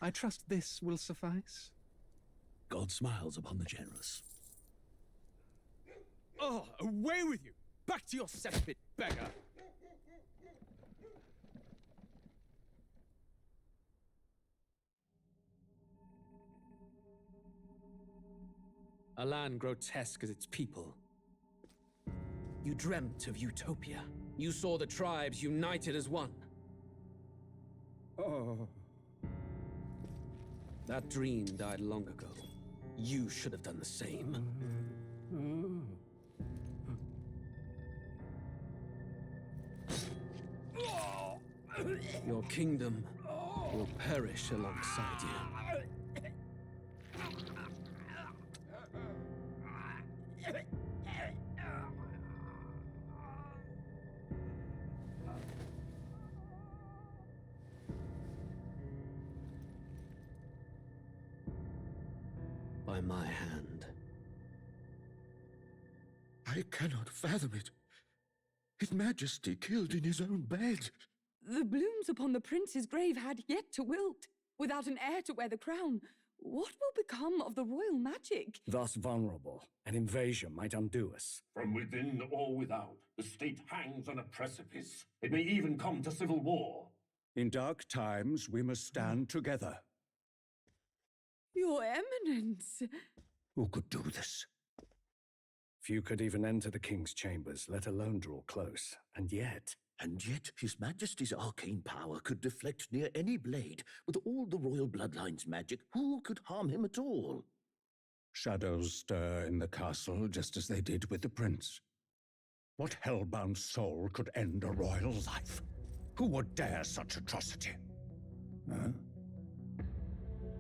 I trust this will suffice. God smiles upon the generous. Oh, away with you! Back to your cesspit, beggar! A land grotesque as its people. You dreamt of utopia. You saw the tribes united as one. Oh. That dream died long ago. You should have done the same. Your kingdom will perish alongside you. By my hand. I cannot fathom it. His Majesty killed in his own bed. The blooms upon the prince's grave had yet to wilt. Without an heir to wear the crown, what will become of the royal magic? Thus vulnerable, an invasion might undo us. From within or without, the state hangs on a precipice. It may even come to civil war. In dark times, we must stand together. Your Eminence! Who could do this? Few could even enter the king's chambers, let alone draw close. And yet, His Majesty's arcane power could deflect near any blade. With all the royal bloodline's magic, who could harm him at all? Shadows stir in the castle just as they did with the prince. What hellbound soul could end a royal life? Who would dare such atrocity? Huh?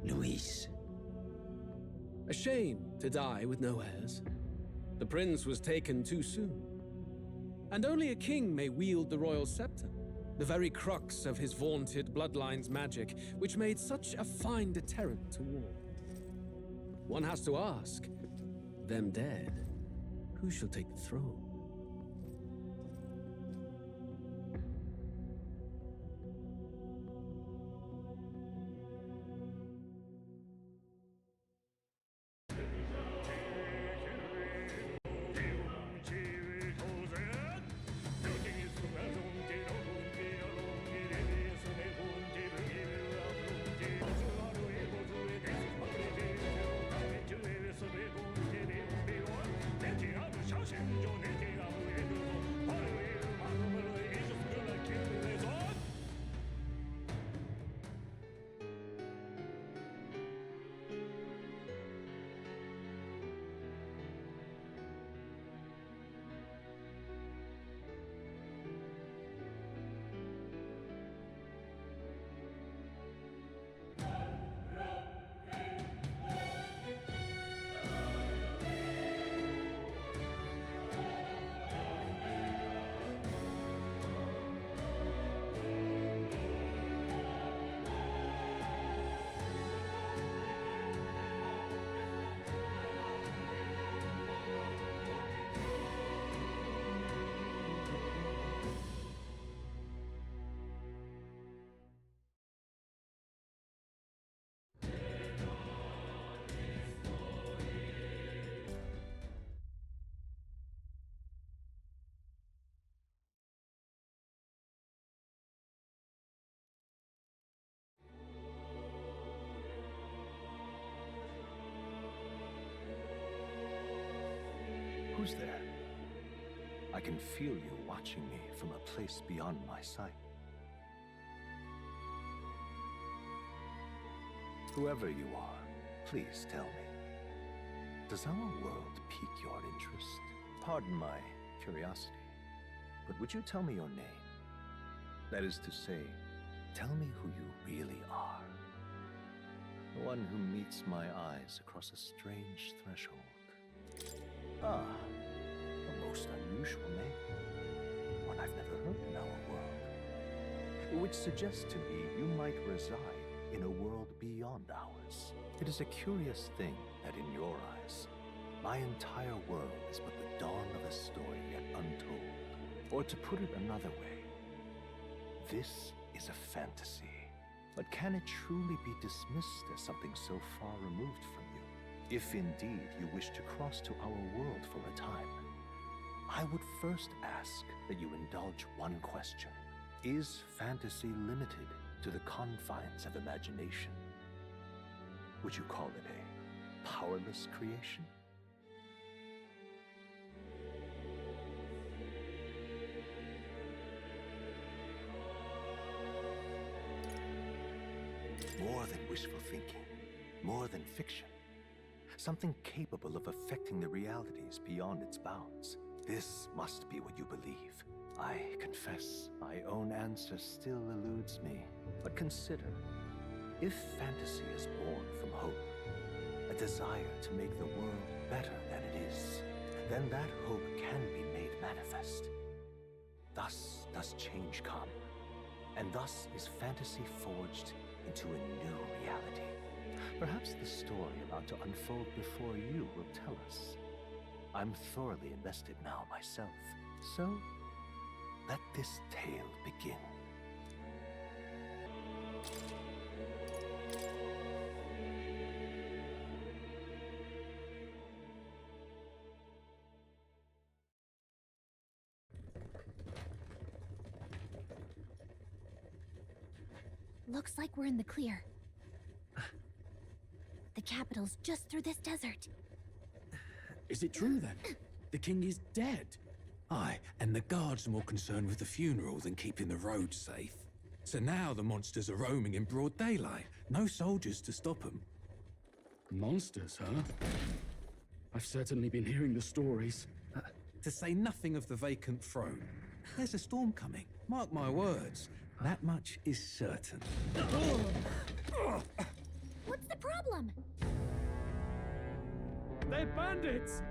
Luis. A shame to die with no heirs. The prince was taken too soon. And only a king may wield the royal scepter, the very crux of his vaunted bloodline's magic, which made such a fine deterrent to war. One has to ask, them dead, who shall take the throne? Who's there? I can feel you watching me from a place beyond my sight. Whoever you are, please tell me. Does our world pique your interest? Pardon my curiosity, but would you tell me your name? That is to say, tell me who you really are. The one who meets my eyes across a strange threshold. Ah, a most unusual name. One I've never heard in our world. Which suggests to me you might reside in a world beyond ours. It is a curious thing that in your eyes, my entire world is but the dawn of a story yet untold. Or to put it another way, this is a fantasy. But can it truly be dismissed as something so far removed from you? If indeed you wish to cross to our world for a time, I would first ask that you indulge one question. Is fantasy limited to the confines of imagination? Would you call it a powerless creation? More than wishful thinking, more than fiction. Something capable of affecting the realities beyond its bounds. This must be what you believe. I confess, my own answer still eludes me. But consider, if fantasy is born from hope, a desire to make the world better than it is, then that hope can be made manifest. Thus does change come, and thus is fantasy forged into a new reality. Perhaps the story about to unfold before you will tell us. I'm thoroughly invested now myself, so let this tale begin. Looks like we're in the clear. The capital's just through this desert. Is it true then? The king is dead? Aye, and the guards are more concerned with the funeral than keeping the roads safe. So now the monsters are roaming in broad daylight. No soldiers to stop them. Monsters, huh? I've certainly been hearing the stories. To say nothing of the vacant throne. There's a storm coming, mark my words. That much is certain. What's the problem? They're bandits!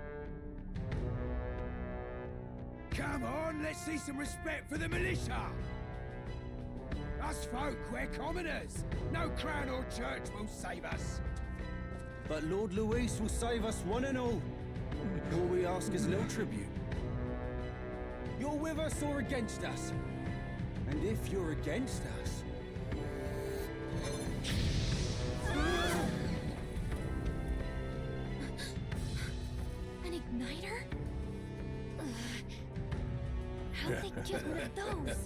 Come on, let's see some respect for the militia! Us folk, we're commoners. No crown or church will save us. But Lord Luis will save us one and all. All we ask is little tribute. You're with us or against us? And if you're against us... An igniter? How'd they get one of those?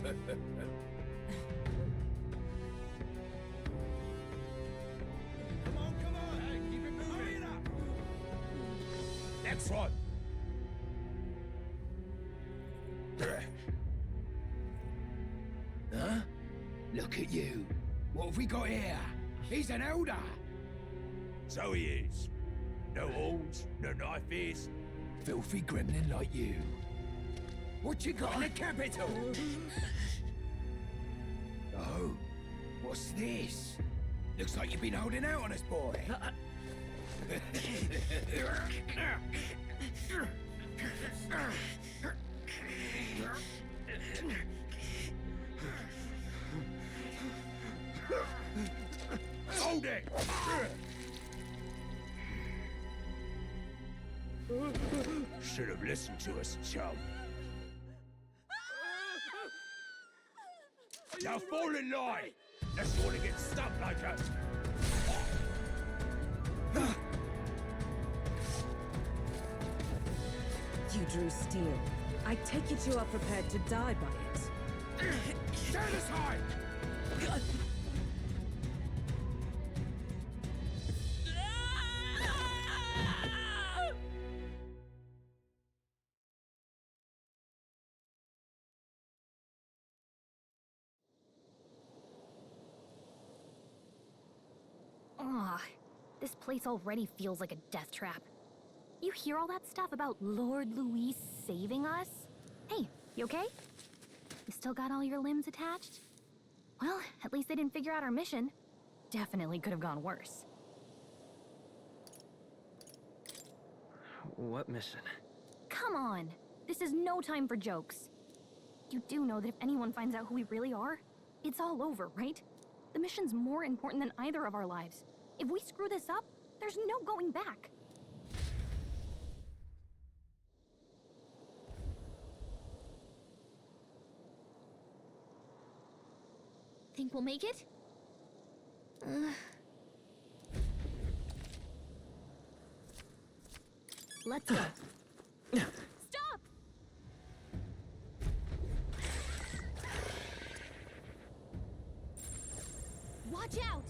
Come on, hey, keep it moving up. Next one. Huh? Look at you. What have we got here? He's an elder. So he is. No horns, no knife ears. Filthy gremlin like you. What you got in the capital? Oh, what's this? Looks like you've been holding out on us, boy. Hold it! Should have listened to us, chum. Now fall in line! Let's want to get stuck like us! You drew steel. I take it you are prepared to die by it. Stand aside! Ugh, this place already feels like a death trap. You hear all that stuff about Lord Luis saving us? Hey, you okay? You still got all your limbs attached? Well, at least they didn't figure out our mission. Definitely could have gone worse. What mission? Come on! This is no time for jokes. You do know that if anyone finds out who we really are, it's all over, right? The mission's more important than either of our lives. If we screw this up, there's no going back. Think we'll make it? Let's go. Stop! Watch out!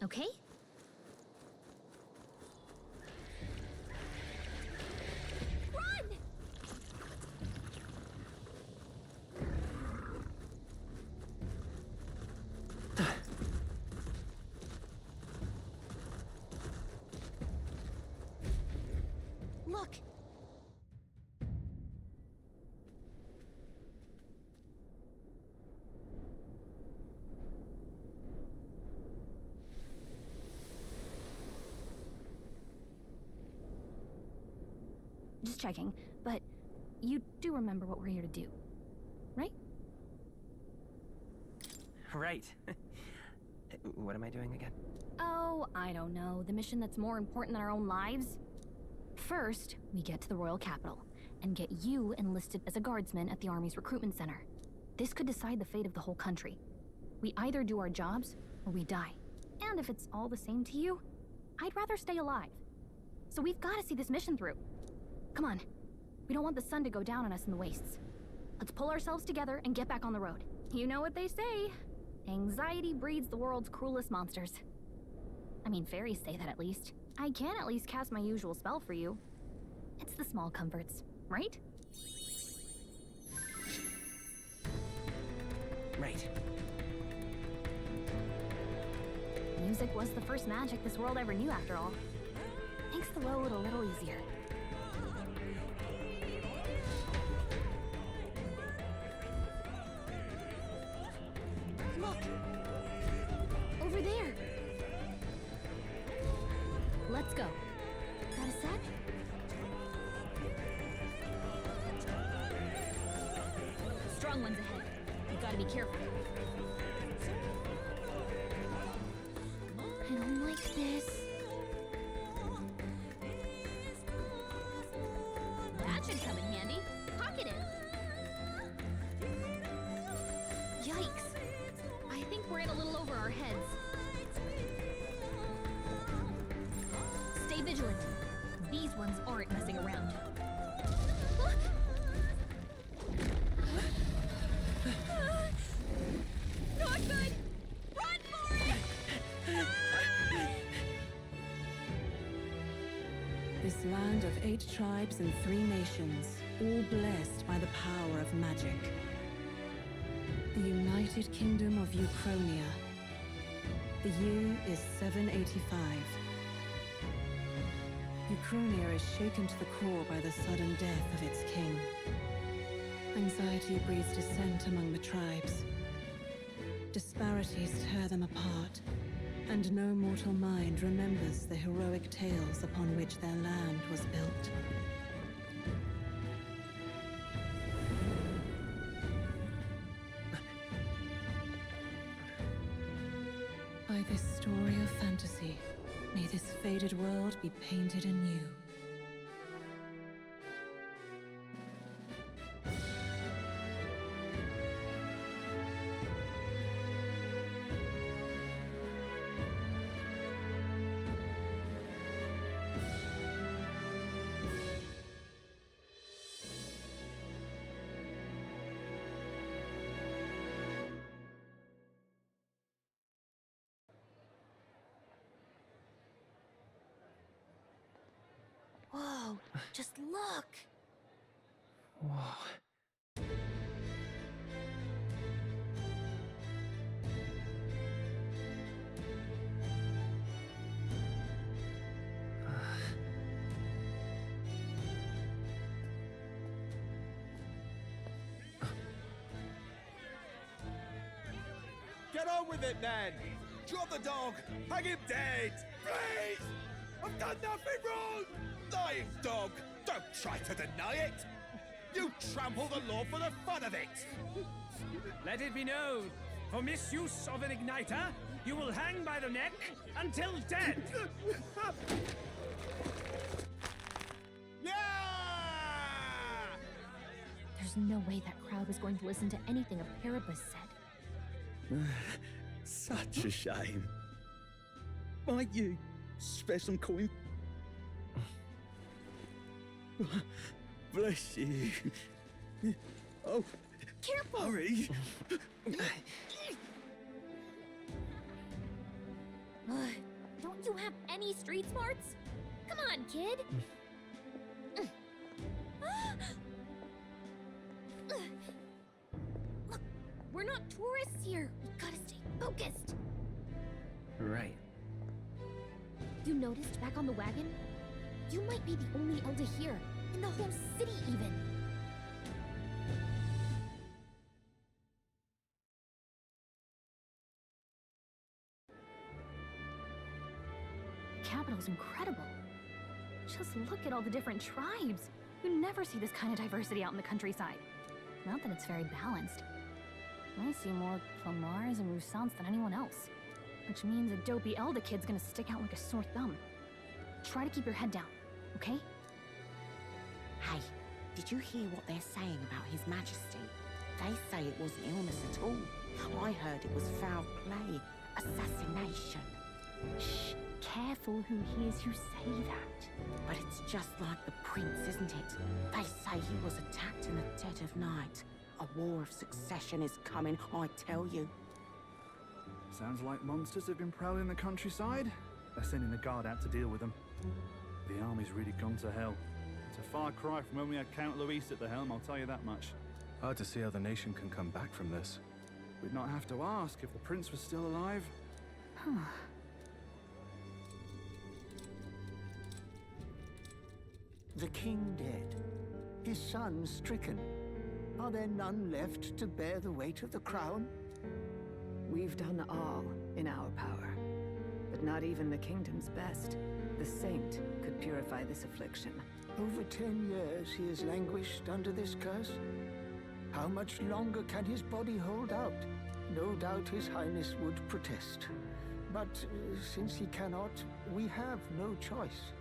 Okay? Run! Look! Just checking, but you do remember what we're here to do, right? Right. What am I doing again? Oh, I don't know. The mission that's more important than our own lives? First, we get to the royal capital and get you enlisted as a guardsman at the army's recruitment center. This could decide the fate of the whole country. We either do our jobs or we die. And if it's all the same to you, I'd rather stay alive. So we've got to see this mission through. Come on. We don't want the sun to go down on us in the wastes. Let's pull ourselves together and get back on the road. You know what they say. Anxiety breeds the world's cruelest monsters. I mean, fairies say that at least. I can at least cast my usual spell for you. It's the small comforts, right? Right. Music was the first magic this world ever knew, after all. Makes the road a little easier. Look! Over there! Let's go. Got a sec? Strong ones ahead. You gotta be careful. I don't like this. That should come in handy. Pocket it. Yikes. I think we're in a little over our heads. Stay vigilant. These ones aren't messing around. Not good! Run for it! This land of 8 tribes and 3 nations, all blessed by the power of magic. The United Kingdom of Uchronia. The year is 785. Uchronia is shaken to the core by the sudden death of its king. Anxiety breeds dissent among the tribes. Disparities tear them apart, and no mortal mind remembers the heroic tales upon which their land was built. By this story of fantasy, may this faded world be painted anew. Whoa, just look! Whoa. Get on with it, then! Drop the dog! Hang him dead! Please! I've done nothing wrong! Lying dog! Don't try to deny it! You trample the law for the fun of it! Let it be known, for misuse of an igniter, you will hang by the neck until dead! Yeah! There's There's no way that crowd was going to listen to anything a Paribus said. Such a shame. Might you spare some coin? Bless you. Oh, careful! Hurry! Don't you have any street smarts? Come on, kid! Look, we're not tourists here. We gotta stay focused. Right. You noticed back on the wagon? You might be the only Elder here, in the whole city even. The capital's incredible. Just look at all the different tribes. You never see this kind of diversity out in the countryside. Not that it's very balanced. I see more Plomars and Roussants than anyone else. Which means a dopey Elder kid's gonna stick out like a sore thumb. Try to keep your head down, okay? Hey, did you hear what they're saying about His Majesty? They say it wasn't illness at all. I heard it was foul play, assassination. Shh, careful who hears you say that. But it's just like the prince, isn't it? They say he was attacked in the dead of night. A war of succession is coming, I tell you. Sounds like monsters have been prowling the countryside. They're sending the guard out to deal with them. The army's really gone to hell. It's a far cry from when we had Count Luis at the helm, I'll tell you that much. Hard to see how the nation can come back from this. We'd not have to ask if the prince was still alive. The king dead, his son stricken. Are there none left to bear the weight of the crown? We've done all in our power, but not even the kingdom's best. The saint could purify this affliction. Over 10 years he has languished under this curse. How much longer can his body hold out? No doubt His Highness would protest. But since he cannot, we have no choice.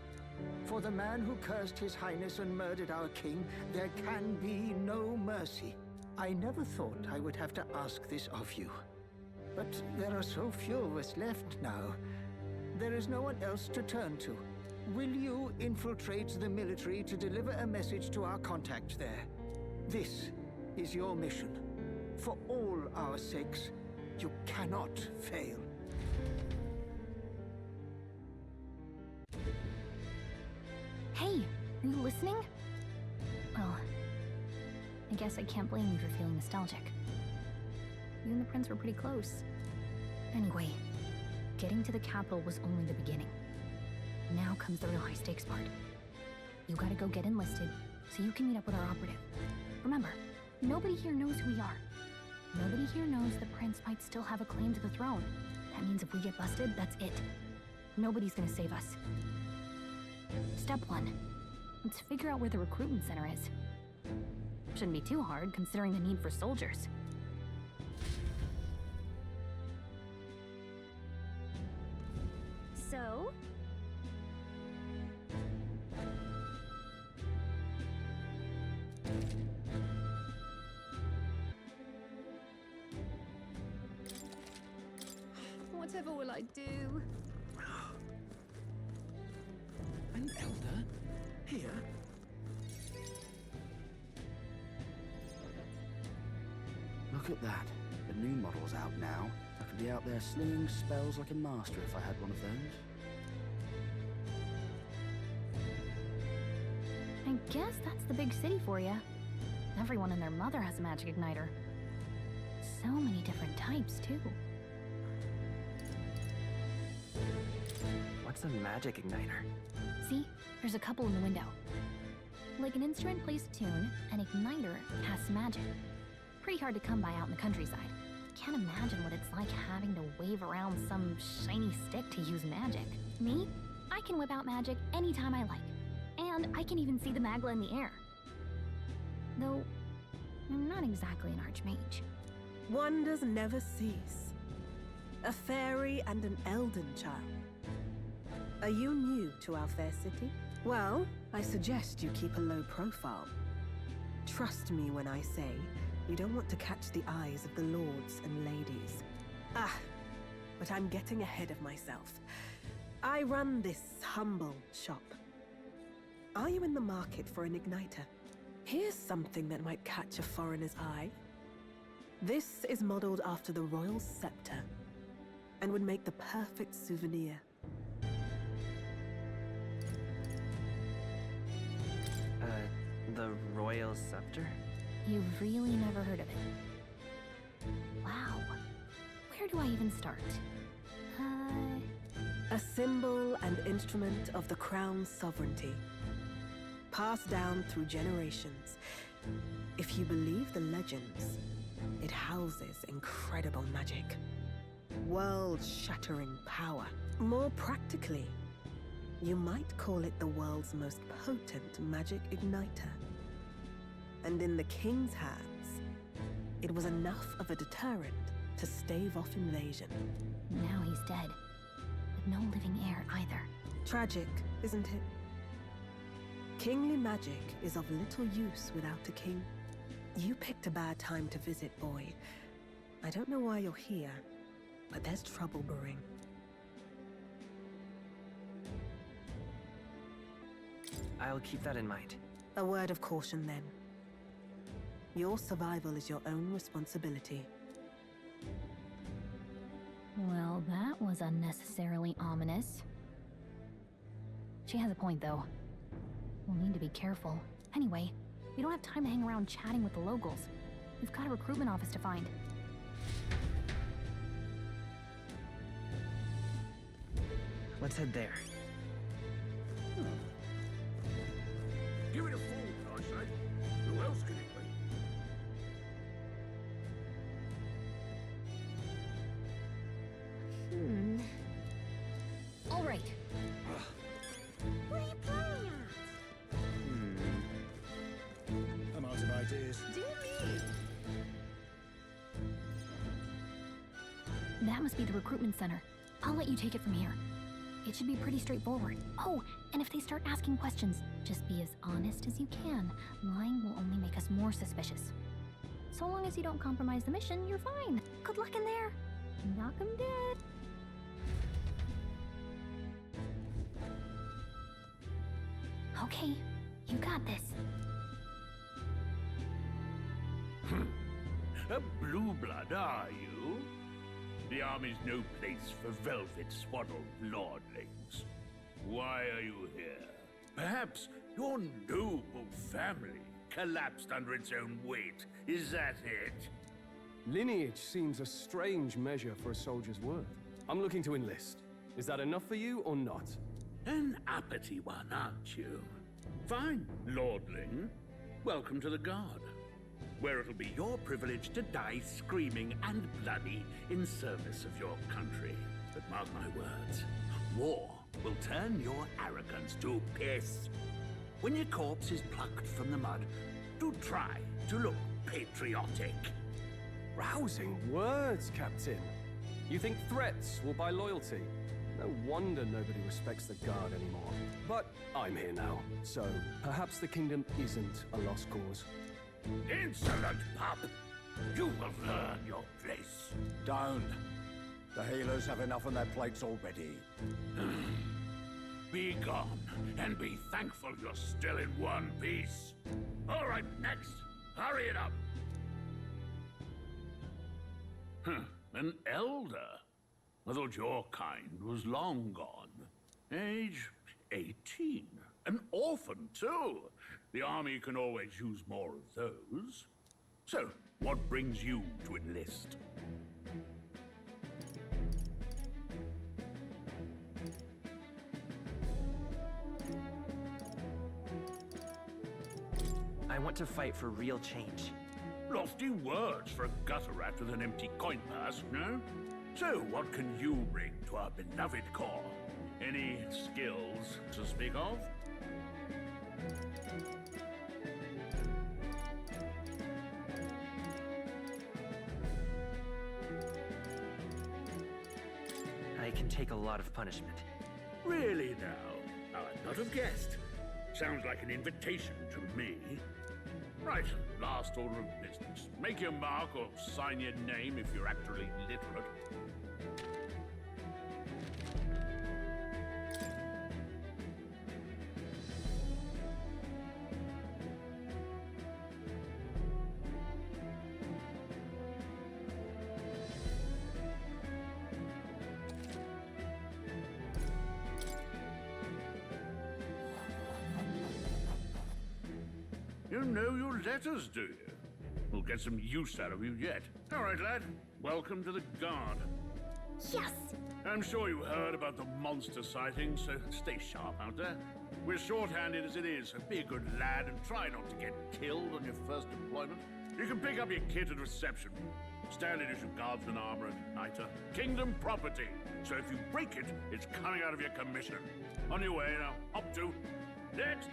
For the man who cursed His Highness and murdered our king, there can be no mercy. I never thought I would have to ask this of you. But there are so few of us left now. There is no one else to turn to. Will you infiltrate the military to deliver a message to our contact there? This is your mission. For all our sakes, you cannot fail. Hey, are you listening? Well, I guess I can't blame you for feeling nostalgic. You and the prince were pretty close. Anyway, getting to the capital was only the beginning. Now comes the real high-stakes part. You gotta go get enlisted, so you can meet up with our operative. Remember, nobody here knows who we are. Nobody here knows the prince might still have a claim to the throne. That means if we get busted, that's it. Nobody's gonna save us. Step 1. Let's figure out where the recruitment center is. Shouldn't be too hard, considering the need for soldiers. So? Whatever will I do? An elder? Here? Look at that. The new model's out now. I could be out there slinging spells like a master if I had one of those. I guess that's the big city for you. Everyone and their mother has a magic igniter. So many different types, too. What's a magic igniter? See? There's a couple in the window. Like an instrument plays a tune, an igniter casts magic. Pretty hard to come by out in the countryside. Can't imagine what it's like having to wave around some shiny stick to use magic. Me? I can whip out magic anytime I like. And I can even see the magla in the air. Though, I'm not exactly an archmage. Wonders never cease. A fairy and an elden child. Are you new to our fair city? Well, I suggest you keep a low profile. Trust me when I say you don't want to catch the eyes of the lords and ladies. But I'm getting ahead of myself. I run this humble shop. Are you in the market for an igniter? Here's something that might catch a foreigner's eye. This is modeled after the royal scepter and would make the perfect souvenir. The royal scepter? You've really never heard of it. Wow. Where do I even start? A symbol and instrument of the crown's sovereignty. Passed down through generations. If you believe the legends, it houses incredible magic. World-shattering power. More practically, you might call it the world's most potent magic igniter. And in the king's hands, it was enough of a deterrent to stave off invasion. Now he's dead, with no living heir either. Tragic, isn't it? Kingly magic is of little use without a king. You picked a bad time to visit, boy. I don't know why you're here, but there's trouble brewing. I'll keep that in mind. A word of caution, then. Your survival is your own responsibility. Well, that was unnecessarily ominous. She has a point, though. We'll need to be careful. Anyway, we don't have time to hang around chatting with the locals. We've got a recruitment office to find. Let's head there. Give it a fool, I say. Who else can it be? All right. What are you playing at? I'm out of ideas. Do me. That must be the recruitment center. I'll let you take it from here. It should be pretty straightforward. Oh, and if they start asking questions, just be as honest as you can. Lying will only make us more suspicious. So long as you don't compromise the mission, you're fine. Good luck in there. Knock 'em dead. Okay, you got this. A blue blood, are you? The army's no place for velvet-swaddled lordlings. Why are you here? Perhaps your noble family collapsed under its own weight. Is that it? Lineage seems a strange measure for a soldier's worth. I'm looking to enlist. Is that enough for you or not? An uppity one, aren't you? Fine, lordling. Welcome to the Guard, where it'll be your privilege to die screaming and bloody in service of your country. But mark my words, war will turn your arrogance to piss. When your corpse is plucked from the mud, do try to look patriotic. Rousing words, Captain. You think threats will buy loyalty? No wonder nobody respects the Guard anymore. But I'm here now, so perhaps the kingdom isn't a lost cause. Insolent pup! You will learn your place. Don't. The healers have enough on their plates already. Be gone, and be thankful you're still in one piece. All right, next. Hurry it up. An elder? I thought your kind was long gone. Age 18. An orphan, too. The army can always use more of those. So, what brings you to enlist? I want to fight for real change. Lofty words for a gutter rat with an empty coin purse, no? So, what can you bring to our beloved corps? Any skills to speak of? I can take a lot of punishment. Really now? I'd not have guessed. Sounds like an invitation to me. Right, last order of business. Make your mark or sign your name if you're actually literate. You know your letters, do you? We'll get some use out of you yet. All right, lad. Welcome to the Guard. Yes! I'm sure you heard about the monster sightings, so stay sharp out there. We're short-handed as it is, so be a good lad and try not to get killed on your first deployment. You can pick up your kit at reception. Standard issue guardsman armor and igniter. Kingdom property. So if you break it, it's coming out of your commission. On your way now. Up to. Next!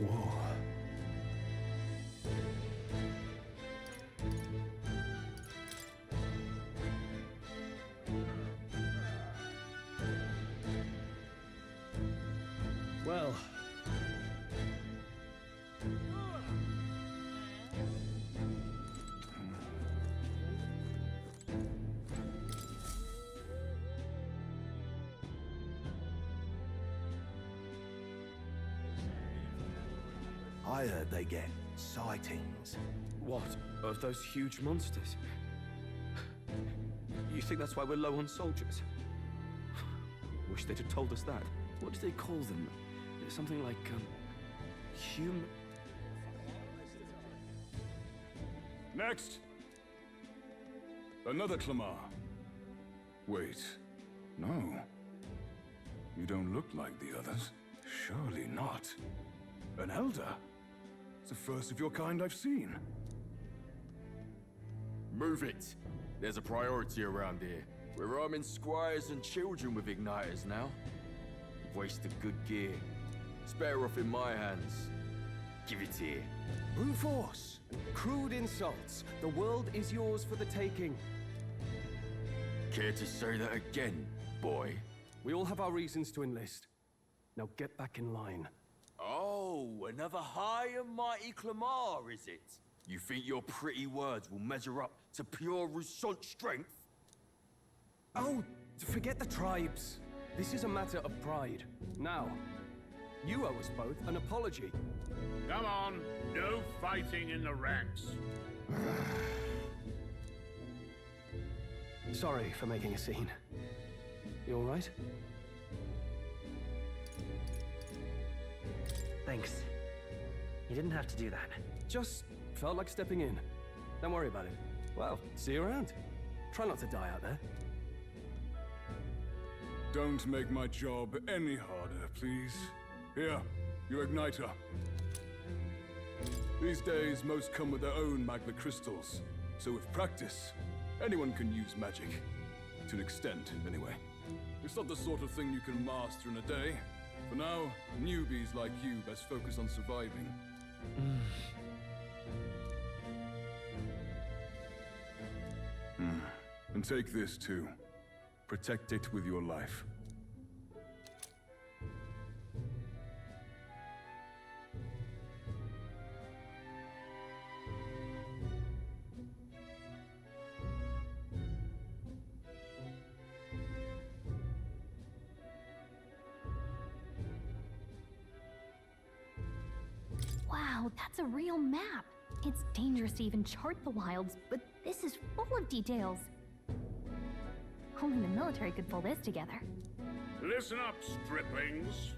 Whoa. Well. I heard they get sightings. What? Of those huge monsters? You think that's why we're low on soldiers? Wish they'd have told us that. What do they call them? Something like, human... Next! Another Clamar. Wait. No. You don't look like the others. Surely not. An Elder? It's the first of your kind I've seen. Move it. There's a priority around here. We're arming squires and children with igniters now. We've wasted good gear. It's better off in my hands. Give it here. Brute force! Crude insults. The world is yours for the taking. Care to say that again, boy? We all have our reasons to enlist. Now get back in line. Oh, another high and mighty Clamar, is it? You think your pretty words will measure up to pure Rousseau strength? Oh, forget the tribes. This is a matter of pride. Now, you owe us both an apology. Come on, no fighting in the ranks. Sorry for making a scene. You all right? Thanks. You didn't have to do that. Just felt like stepping in. Don't worry about it. Well, see you around. Try not to die out there. Don't make my job any harder, please. Here, your igniter. These days, most come with their own magma crystals. So with practice, anyone can use magic. To an extent, anyway. It's not the sort of thing you can master in a day. For now, newbies like you best focus on surviving. And take this too. Protect it with your life. Wow, that's a real map. It's dangerous to even chart the wilds, but this is full of details. Only the military could pull this together. Listen up, striplings.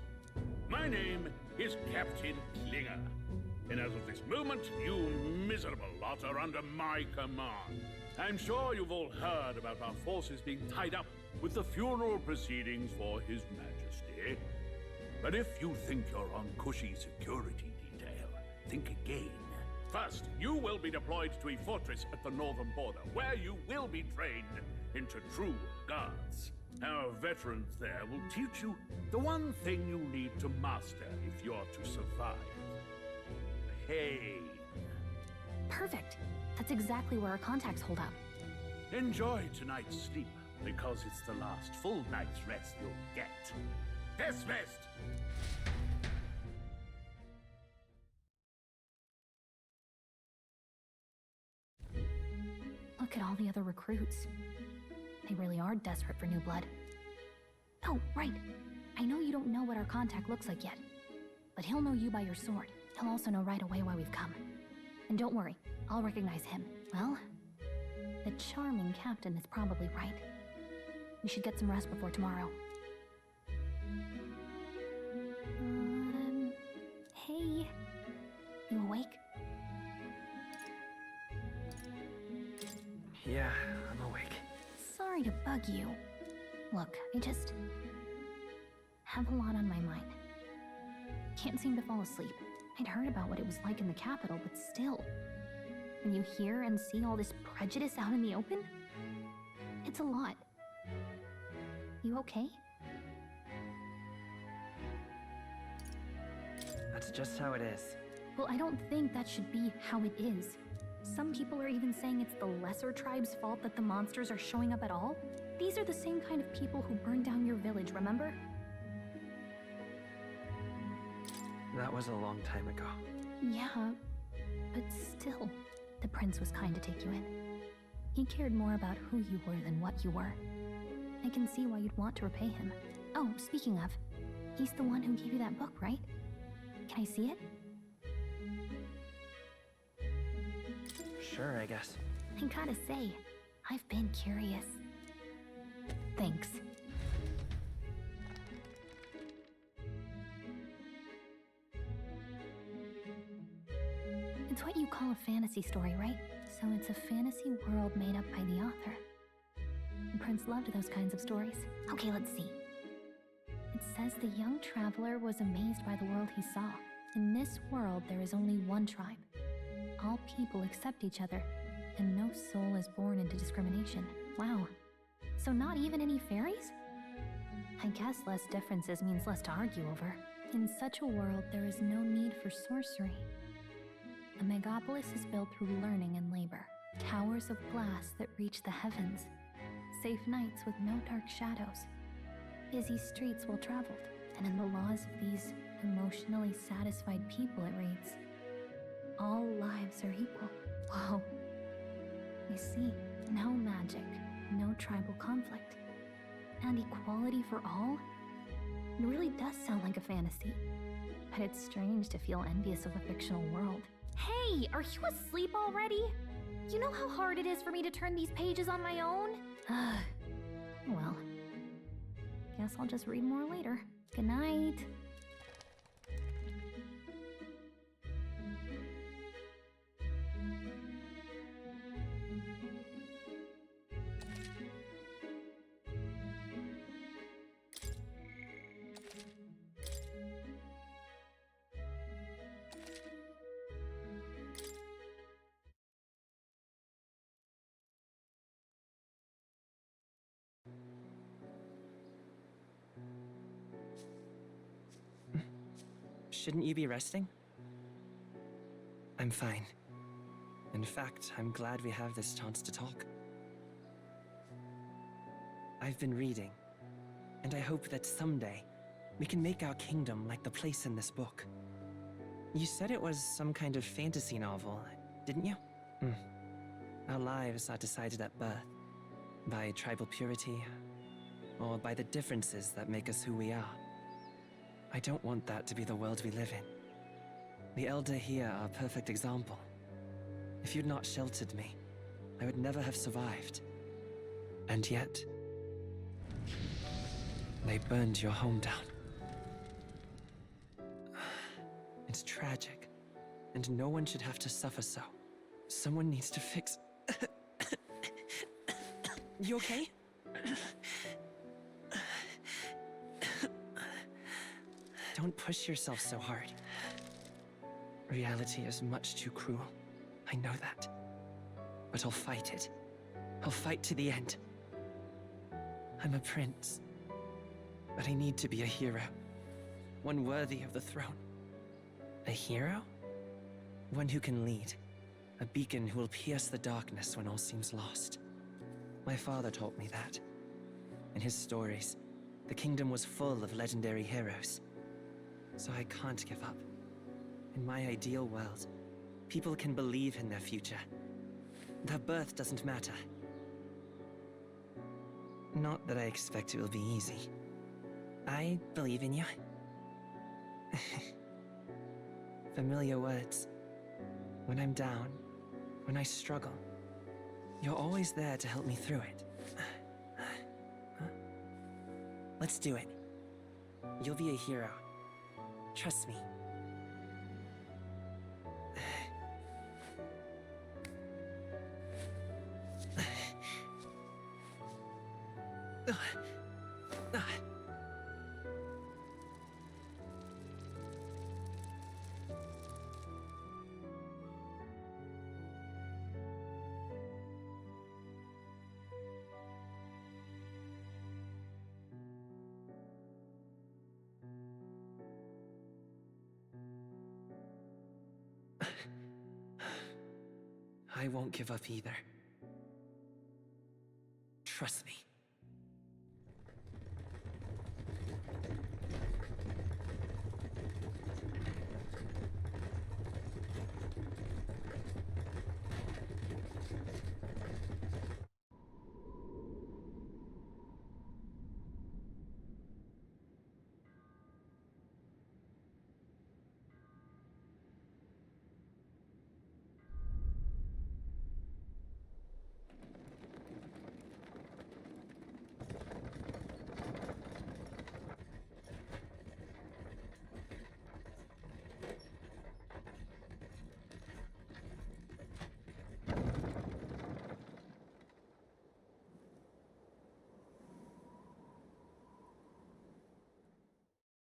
My name is Captain Klinger. And as of this moment, you miserable lot are under my command. I'm sure you've all heard about our forces being tied up with the funeral proceedings for His Majesty. But if you think you're on cushy security detail, think again. First, you will be deployed to a fortress at the northern border, where you will be trained into true guards. Our veterans there will teach you the one thing you need to master if you're to survive. Pain. Perfect. That's exactly where our contacts hold up. Enjoy tonight's sleep, because it's the last full night's rest you'll get. Dismissed! Look at all the other recruits. They really are desperate for new blood. Oh, right. I know you don't know what our contact looks like yet, but he'll know you by your sword. He'll also know right away why we've come. And don't worry, I'll recognize him. Well, the charming captain is probably right. We should get some rest before tomorrow. Hey. You awake? Yeah, I'm awake. Sorry to bug you. Look, I just have a lot on my mind. Can't seem to fall asleep. I'd heard about what it was like in the capital, but still. When you hear and see all this prejudice out in the open, it's a lot. You okay? That's just how it is. Well, I don't think that should be how it is. Some people are even saying it's the lesser tribe's fault that the monsters are showing up at all. These are the same kind of people who burned down your village, remember? That was a long time ago. Yeah, but still, the prince was kind to take you in. He cared more about who you were than what you were. I can see why you'd want to repay him. Oh, speaking of, he's the one who gave you that book, right? Can I see it? Sure, I guess. I gotta say, I've been curious. Thanks. It's what you call a fantasy story, right? So it's a fantasy world made up by the author. The prince loved those kinds of stories. Okay, let's see. It says the young traveler was amazed by the world he saw. In this world, there is only one tribe. All people accept each other, and no soul is born into discrimination. Wow. So not even any fairies? I guess less differences means less to argue over. In such a world, there is no need for sorcery. A megapolis is built through learning and labor. Towers of glass that reach the heavens. Safe nights with no dark shadows. Busy streets well traveled. And in the laws of these emotionally satisfied people, it reads, all lives are equal. Whoa. You see, no magic, no tribal conflict, and equality for all? It really does sound like a fantasy. But it's strange to feel envious of a fictional world. Hey, are you asleep already? You know how hard it is for me to turn these pages on my own? Well, guess I'll just read more later. Good night. Shouldn't you be resting? I'm fine. In fact, I'm glad we have this chance to talk. I've been reading, and I hope that someday we can make our kingdom like the place in this book. You said it was some kind of fantasy novel, didn't you? Our lives are decided at birth, by tribal purity, or by the differences that make us who we are. I don't want that to be the world we live in. The Elder here are a perfect example. If you'd not sheltered me, I would never have survived. And yet, they burned your home down. It's tragic, and no one should have to suffer so. Someone needs to fix... You okay? Don't push yourself so hard. Reality is much too cruel. I know that. But I'll fight it. I'll fight to the end. I'm a prince. But I need to be a hero. One worthy of the throne. A hero? One who can lead. A beacon who will pierce the darkness when all seems lost. My father taught me that. In his stories, the kingdom was full of legendary heroes. So I can't give up. In my ideal world, people can believe in their future. Their birth doesn't matter. Not that I expect it will be easy. I believe in you. Familiar words. When I'm down, when I struggle, you're always there to help me through it. Let's do it. You'll be a hero. Trust me. I won't give up either. Trust me.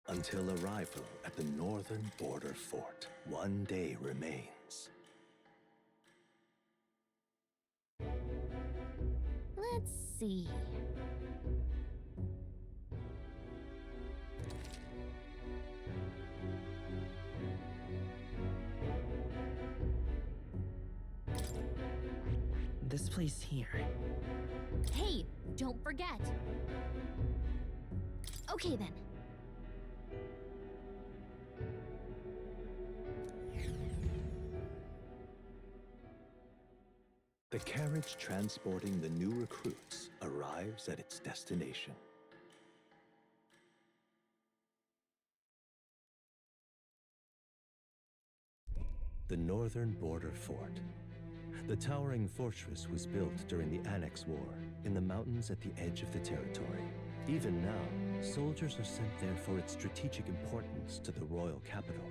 Until arrival at the northern border fort, one day remains. Let's see. This place here. Hey, don't forget. Okay then. The carriage transporting the new recruits arrives at its destination. The northern border fort. The towering fortress was built during the Annex War in the mountains at the edge of the territory. Even now, soldiers are sent there for its strategic importance to the royal capital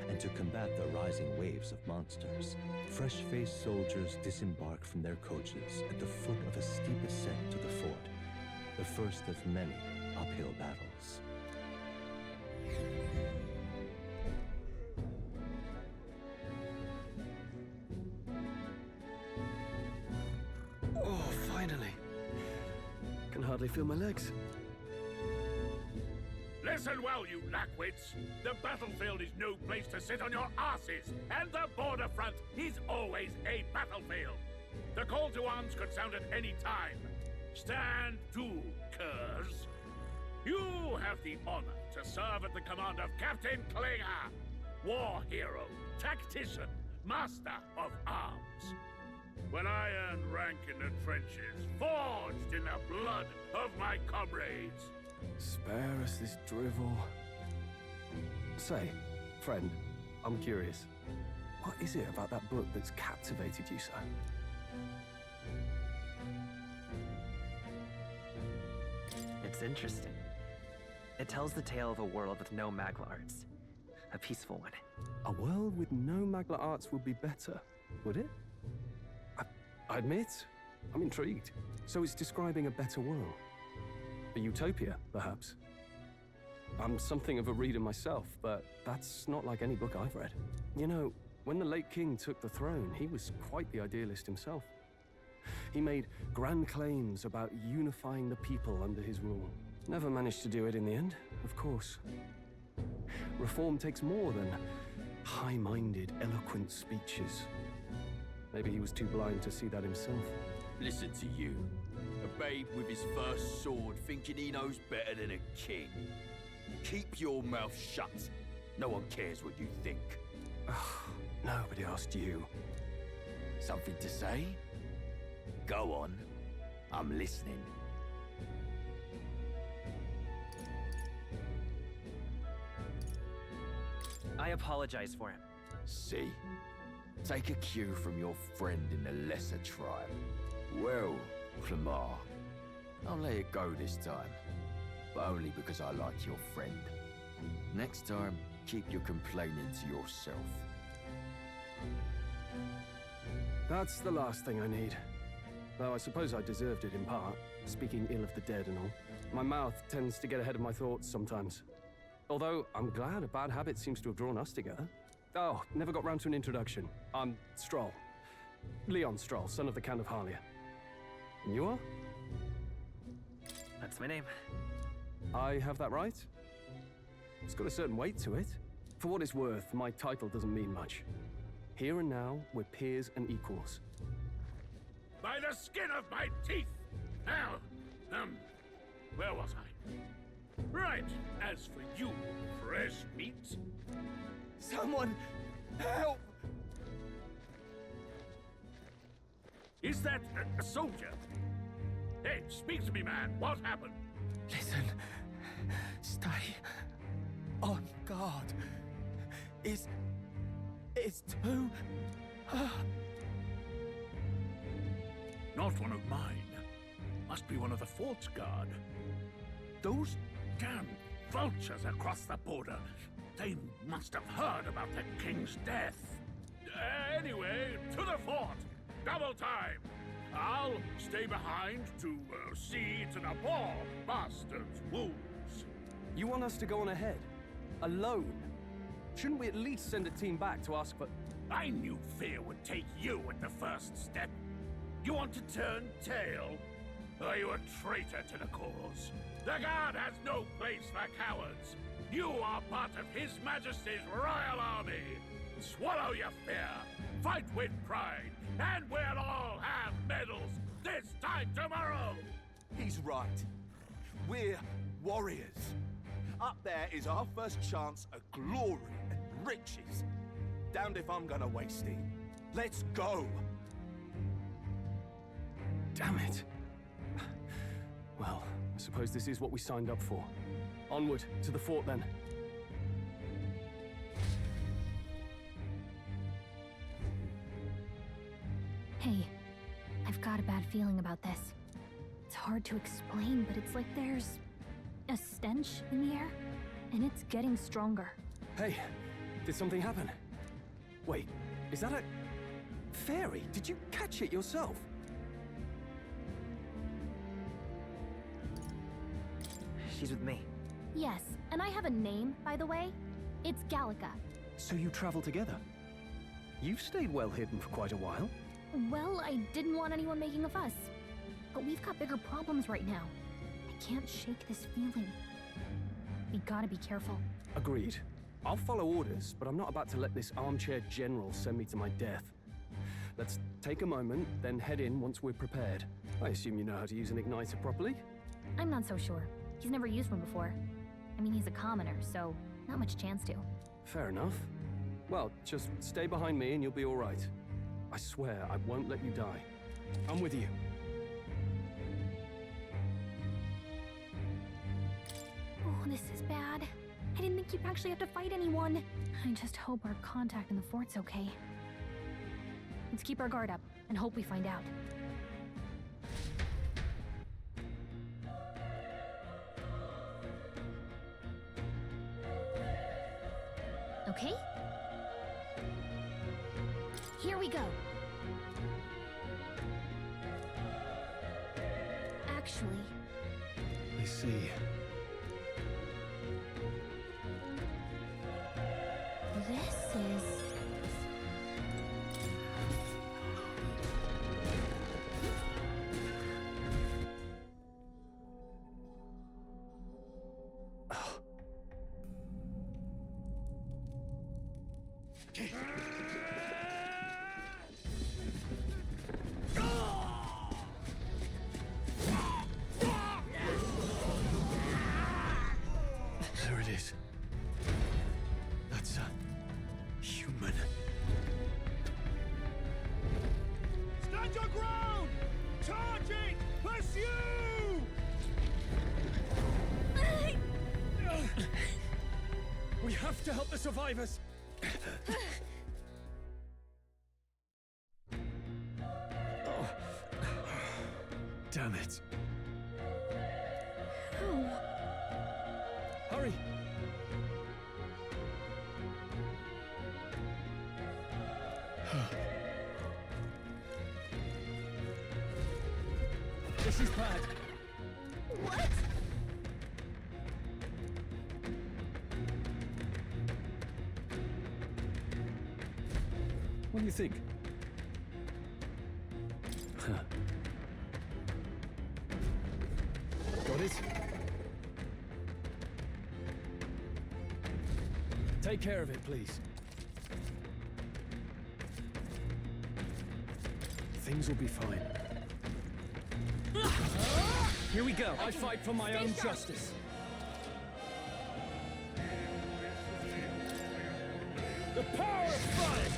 and to combat the rising waves of monsters. Fresh-faced soldiers disembark from their coaches at the foot of a steep ascent to the fort, the first of many uphill battles. Oh, finally. Can hardly feel my legs. Listen well, you lackwits. The battlefield is no place to sit on your asses, and the border front is always a battlefield. The call to arms could sound at any time. Stand to, curs. You have the honor to serve at the command of Captain Klinger, war hero, tactician, master of arms. When I earned rank in the trenches, forged in the blood of my comrades. Spare us this drivel. Say, friend, I'm curious. What is it about that book that's captivated you so? It's interesting. It tells the tale of a world with no Magla arts. A peaceful one. A world with no Magla arts would be better, would it? I admit, I'm intrigued. So it's describing a better world. A utopia, perhaps. I'm something of a reader myself, but that's not like any book I've read. You know, when the late king took the throne, he was quite the idealist himself. He made grand claims about unifying the people under his rule. Never managed to do it in the end, of course. Reform takes more than high-minded, eloquent speeches. Maybe he was too blind to see that himself. Listen to you. A babe with his first sword thinking he knows better than a king. Keep your mouth shut. No one cares what you think. Nobody asked you. Something to say? Go on. I'm listening. I apologize for him. See? Take a cue from your friend in the lesser tribe. Well, Clemar, I'll let it go this time. But only because I like your friend. Next time, keep your complaining to yourself. That's the last thing I need. Though I suppose I deserved it in part, speaking ill of the dead and all. My mouth tends to get ahead of my thoughts sometimes. Although, I'm glad a bad habit seems to have drawn us together. Oh, never got round to an introduction. I'm Stroll. Leon Stroll, son of the Count of Harlia. And you are? That's my name. I have that right? It's got a certain weight to it. For what it's worth, my title doesn't mean much. Here and now, we're peers and equals. By the skin of my teeth! Now, where was I? Right, as for you, fresh meat... Someone, help! Is that a soldier? Hey, speak to me, man. What happened? Listen, stay on guard. It's too... Not one of mine. Must be one of the fort's guard. Those damn vultures across the border. They must have heard about the king's death. Anyway, to the fort. Double time. I'll stay behind to see to the poor bastard's wounds. You want us to go on ahead? Alone? Shouldn't we at least send a team back to ask for... I knew fear would take you at the first step. You want to turn tail? Are you a traitor to the cause? The Guard has no place for cowards. You are part of His Majesty's Royal Army. Swallow your fear, fight with pride, and we'll all have medals this time tomorrow! He's right. We're warriors. Up there is our first chance at glory and riches. Damned if I'm gonna waste it. Let's go! Damn it. Well, I suppose this is what we signed up for. Onward, to the fort then. Hey, I've got a bad feeling about this. It's hard to explain, but it's like there's a stench in the air, and it's getting stronger. Hey, did something happen? Wait, is that a... fairy? Did you catch it yourself? She's with me. Yes, and I have a name, by the way. It's Gallica. So you travel together? You've stayed well hidden for quite a while. Well, I didn't want anyone making a fuss. But we've got bigger problems right now. I can't shake this feeling. We gotta be careful. Agreed. I'll follow orders, but I'm not about to let this armchair general send me to my death. Let's take a moment, then head in once we're prepared. I assume you know how to use an igniter properly? I'm not so sure. He's never used one before. I mean, he's a commoner, so not much chance to. Fair enough. Well, just stay behind me and you'll be all right. I swear I won't let you die. I'm with you. Oh, this is bad. I didn't think you'd actually have to fight anyone. I just hope our contact in the fort's okay. Let's keep our guard up and hope we find out. Okay? Here we go. Actually... I see. This is... you! We have to help the survivors. Oh. Damn it. Oh. Hurry! This is bad. What? What do you think? Got it? Take care of it, please. Things will be fine. Here we go. I fight for my own justice. The power of fire!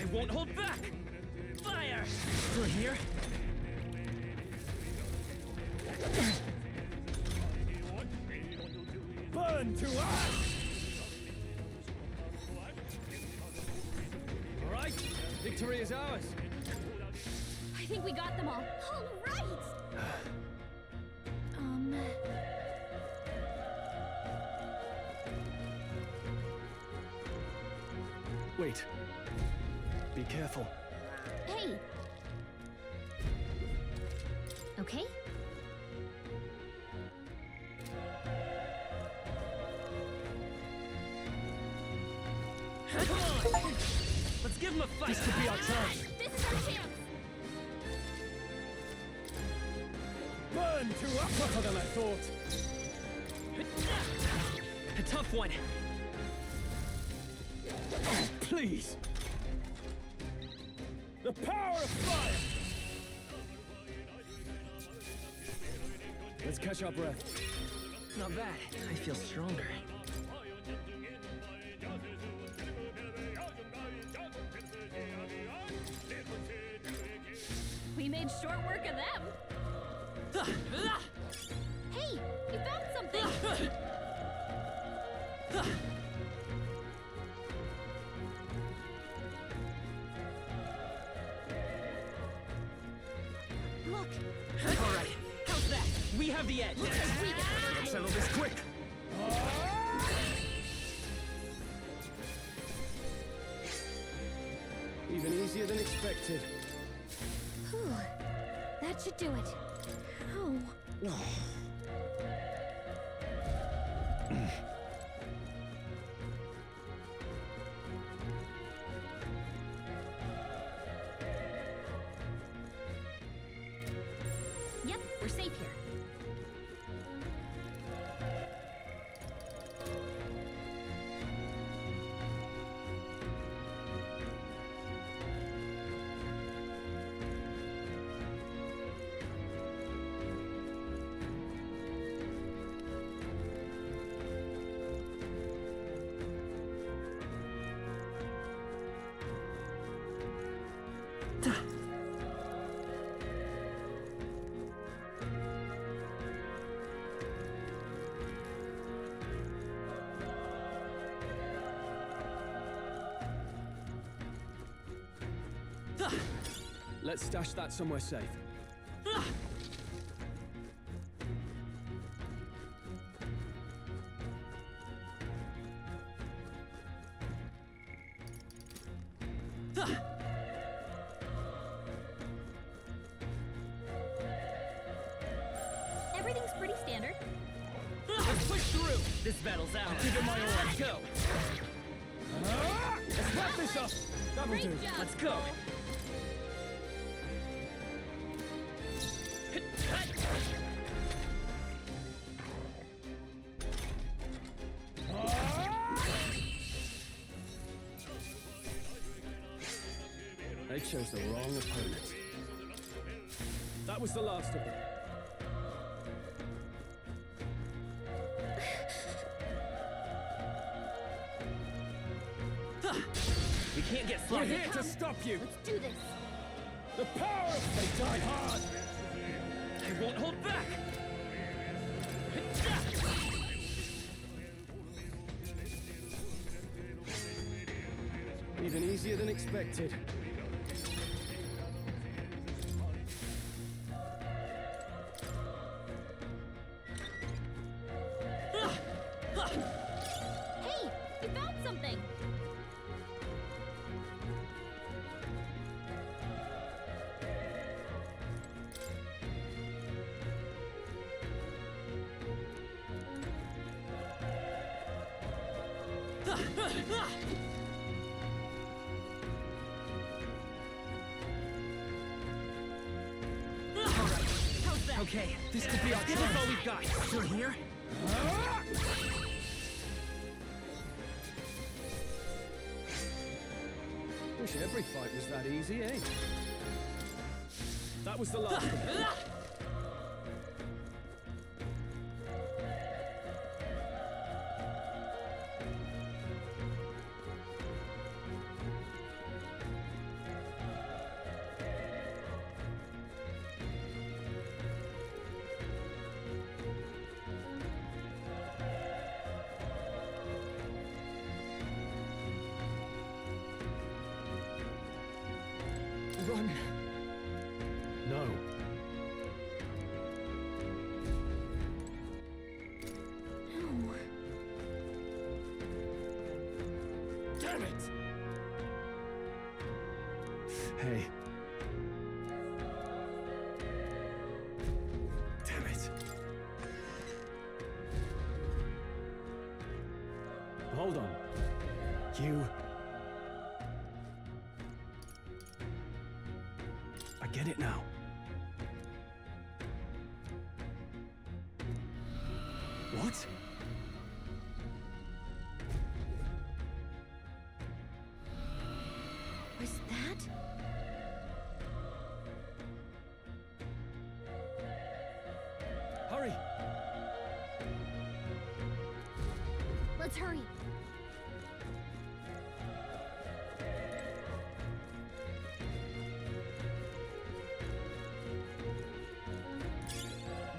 I won't hold back! Fire! Through here? Burn to ash! All right, victory is ours. I think we got them all. All right! Wait. Be careful. Hey! Okay? Come on! Let's give him a fight! This could be our chance! This is our chance! Burn to ash! Tougher than I thought. A tough one. Oh, please! The power of fire! Let's catch our breath. Not bad. I feel stronger. We made short work of them. Hey, you found something! Look! All right. How's that? We have the edge. Let's settle this quick! Even easier than expected. Whew. That should do it. Oh. Yep, we're safe here. Let's stash that somewhere safe. Everything's pretty standard. Let's push through. This battle's out. Give it my all. Let's go. Let's wrap this up. That'll do. Great job, Let's go. They chose the wrong opponent. That was the last of them. We can't get We're sloppy. here to stop you. Let's do this. The power of... They die hard! I won't hold back! Even easier than expected. Hey, you found something! Okay, this could be our chance. Give us all we've got. Still here? Wish every fight was that easy, eh? That was the last of it. Run. No. No. Damn it! Hey. Damn it. Hold on. You... I get it now. What? Was that? Hurry! Let's hurry.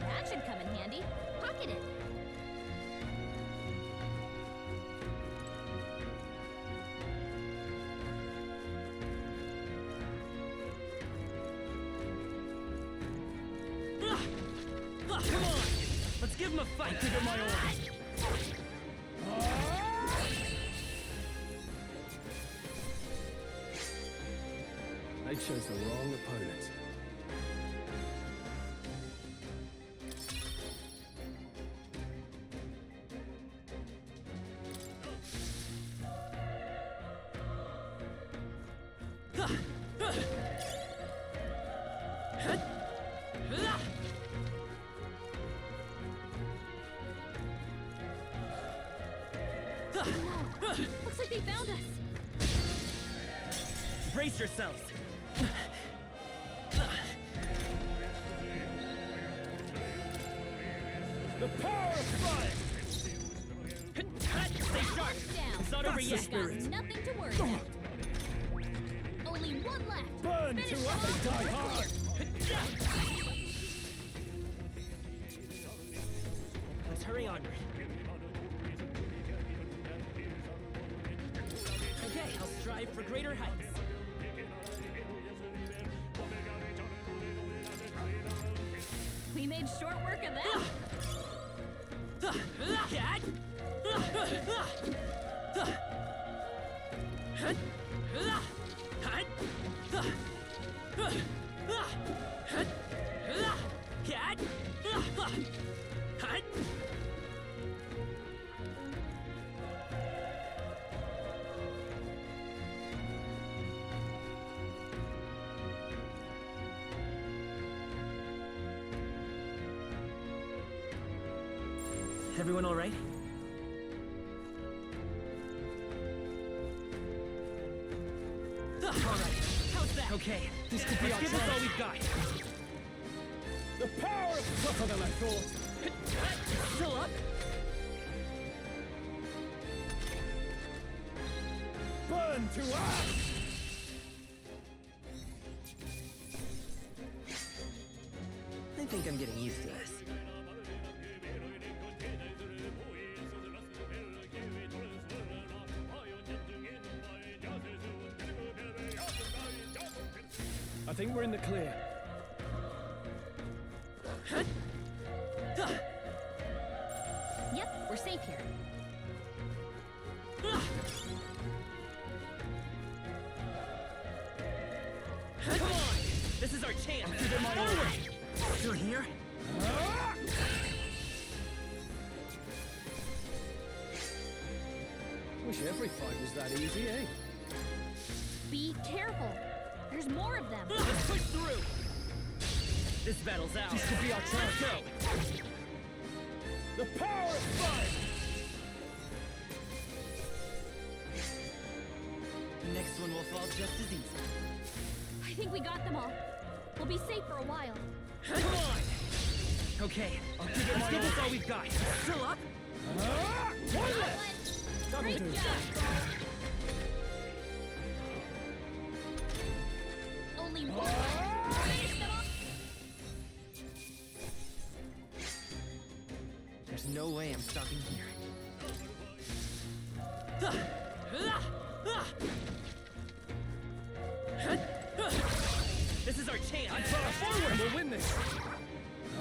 That should come in handy. Pocket it. Come on! Let's give him a fight! Give him my orders! They chose the wrong opponent. Looks like they found us. Brace yourselves! The power of fire! Stay sharp! It's not over yet. Got nothing to worry about. Only one left. Burn Finish to them us off and die quickly. hard! Let's hurry onward. Okay, I'll strive for greater heights. We made short work of that. Everyone all right? All right, how's that? Okay, this could be our chance. Give us all we've got. The power is tougher than I thought. Still up? Burn to ash! think I'm getting used to this. I think we're in the clear. Yep, we're safe here. Come on! This is our chance! I'll give it my all. Still here? Wish every fight was that easy, eh? Be careful. There's more of them. Let's push through! This battle's ours. This could be our chance. Go! The power of fire! The next one will fall just as easy. I think we got them all. We'll be safe for a while. Come on! Okay, I'll give it my all we've got. Still up? One left! Double Great do. job. Only one left. Finish them off. There's no way I'm stopping here. This is our chance! I'm far forward! We'll win this!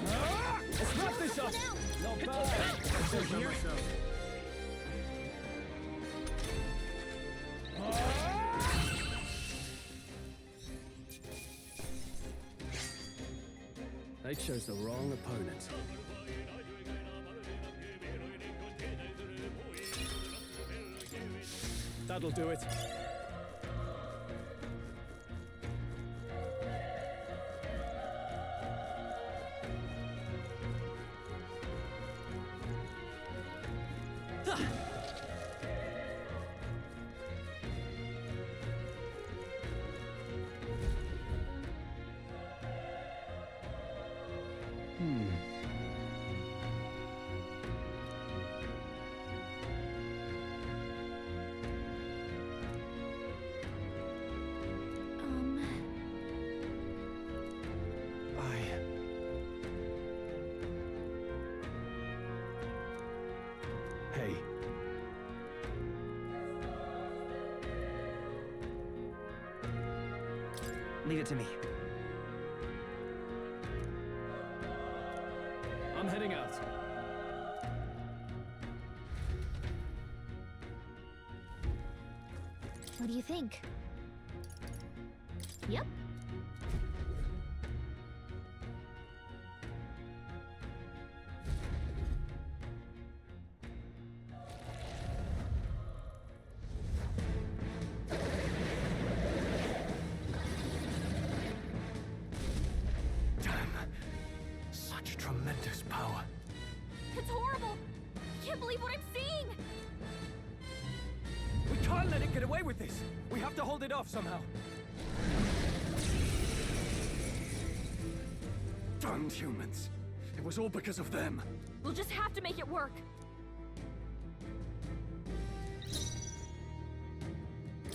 Let's wrap this up! Not bad! Still here? They chose the wrong opponent. That'll do it. Hey. Leave it to me. I'm heading out. What do you think? Yep. Such tremendous power. It's horrible. I can't believe what I'm seeing. We can't let it get away with this! We have to hold it off somehow! Damned humans! It was all because of them! We'll just have to make it work.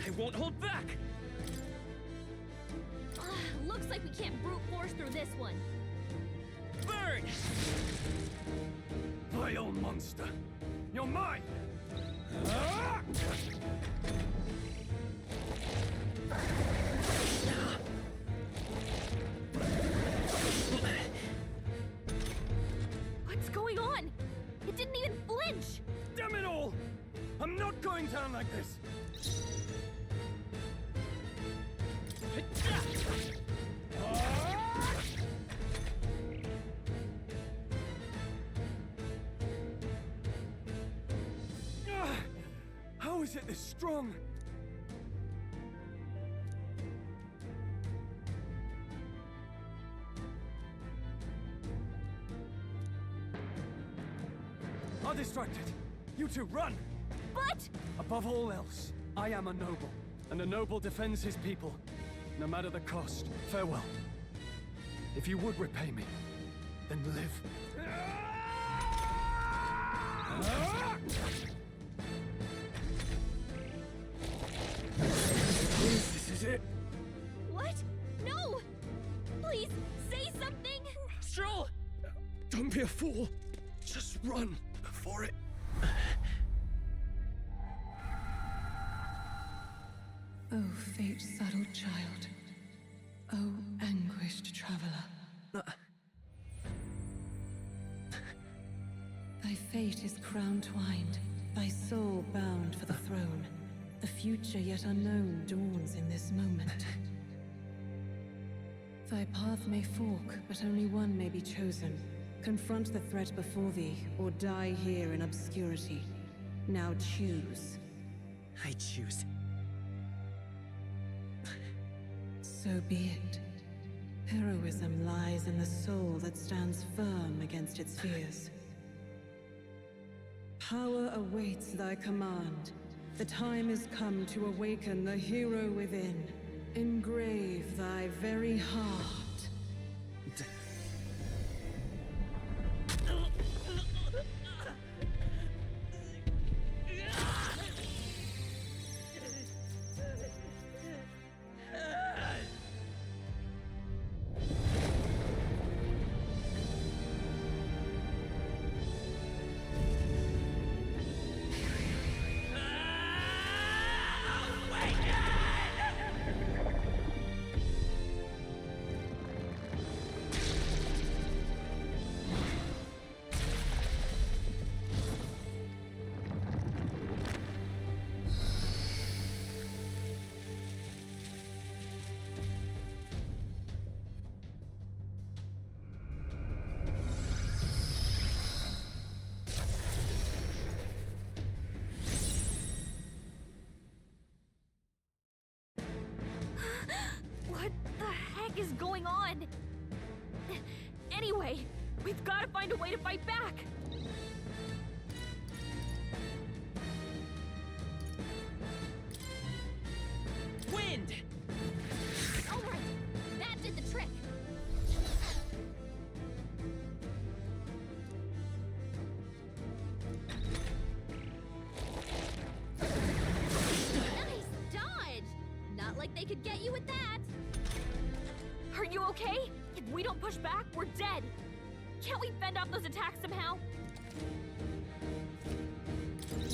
I won't hold back! Looks like we can't brute force through this one. Burn! Vile monster! You're mine! What's going on? It didn't even flinch! Damn it all! I'm not going down like this! How is it this strong? Are distracted. You two, run! But... Above all else, I am a noble, and a noble defends his people, no matter the cost. Farewell. If you would repay me, then live. This is it. What? No! Please, say something! Minstrel! Don't be a fool. Just run before it. Oh, fate-saddled child. Oh, anguished traveler. Thy fate is crown-twined, thy soul bound for the throne. The future yet unknown dawns in this moment. Thy path may fork, but only one may be chosen. Confront the threat before thee, or die here in obscurity. Now choose. I choose. So be it. Heroism lies in the soul that stands firm against its fears. Power awaits thy command. The time is come to awaken the hero within. Engrave thy very heart. What the heck is going on? Anyway, we've got to find a way to fight back. Wind! All right, that did the trick. Nice dodge! Not like they could get you with that. Are you okay? If we don't push back, we're dead. Can't we fend off those attacks somehow?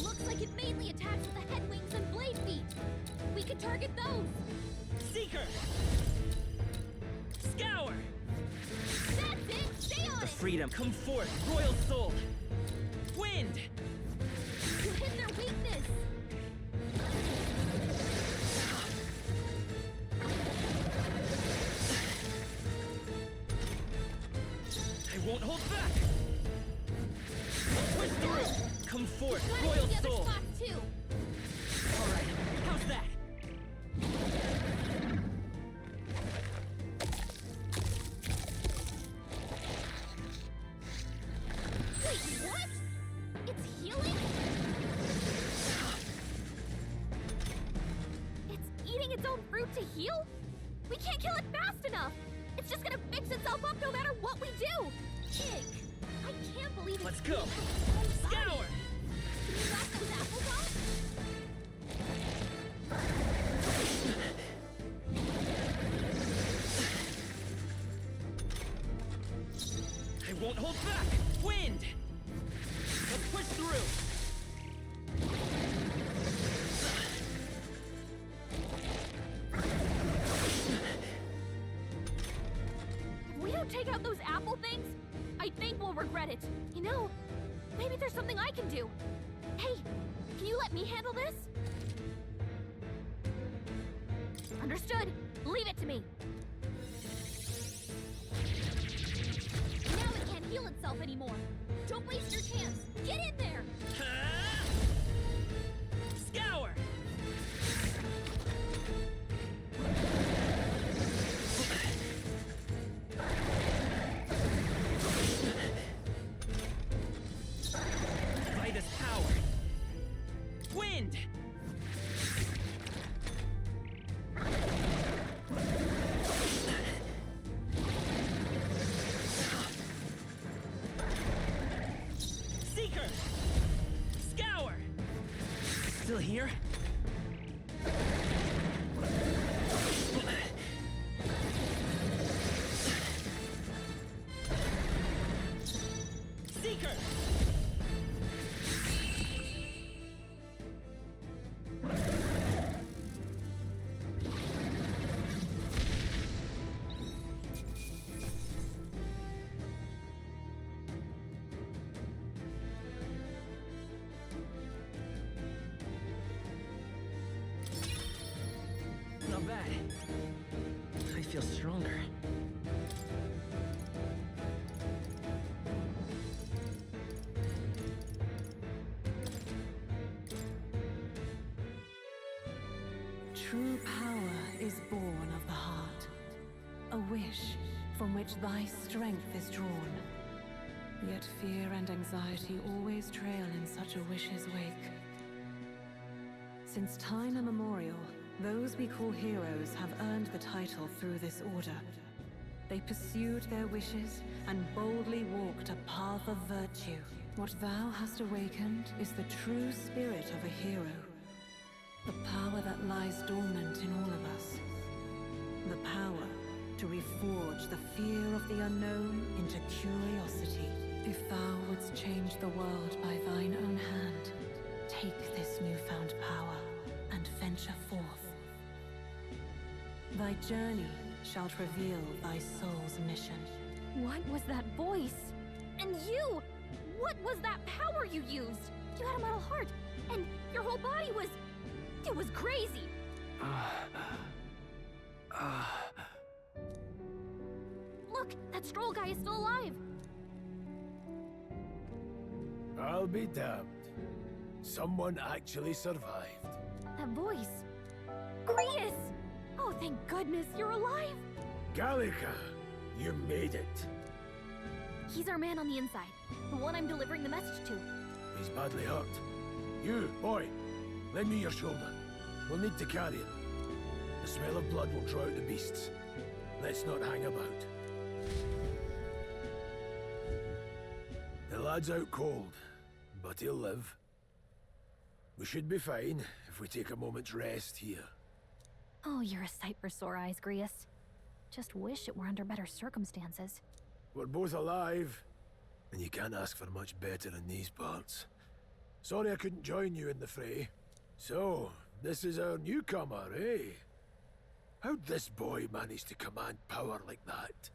Looks like it mainly attacks with the head wings and blade feet. We could target those. Seeker! Scour! That's it! Stay on The it! freedom. Come forth, Royal Soul! Wind! You hit their weakness! I won't hold back! Push through! Come forth, Gotta Royal hit the other Soul! spots too! Alright, how's that? Wait, what? It's healing? It's eating its own fruit to heal? We can't kill it fast enough! It's just gonna fix itself up no matter what we do! Ick! I can't believe it's Let's go! eating its own body. Scour! Can you knock those apples off? I won't hold back! Wind! Let's push through! If we don't take out those apple things, I think we'll regret it. You know, maybe there's something I can do. Hey, can you let me handle this? Understood. Leave it to me. Now it can't heal itself anymore. Don't waste your chance. Get in there. Scour! Midas power! Wind! Seeker! Scour! Still here? I feel stronger. True power is born of the heart, a wish from which thy strength is drawn. Yet fear and anxiety always trail in such a wish's wake. Since time immemorial, those we call heroes have earned the title through this order. They pursued their wishes and boldly walked a path of virtue. What thou hast awakened is the true spirit of a hero. The power that lies dormant in all of us. The power to reforge the fear of the unknown into curiosity. If thou wouldst change the world by thine own hand, take this newfound power and venture forth. Thy journey shalt reveal thy soul's mission. What was that voice? And you! What was that power you used? You had a metal heart, and your whole body was... It was crazy! Look, that Stroll guy is still alive! I'll be damned. Someone actually survived. That voice... Grius! Oh, thank goodness, you're alive! Gallica, you made it. He's our man on the inside, the one I'm delivering the message to. He's badly hurt. You, boy, lend me your shoulder. We'll need to carry him. The smell of blood will draw out the beasts. Let's not hang about. The lad's out cold, but he'll live. We should be fine if we take a moment's rest here. Oh, you're a sight for sore eyes, Grius. Just wish it were under better circumstances. We're both alive, and you can't ask for much better in these parts. Sorry I couldn't join you in the fray. So, this is our newcomer, eh? How'd this boy manage to command power like that?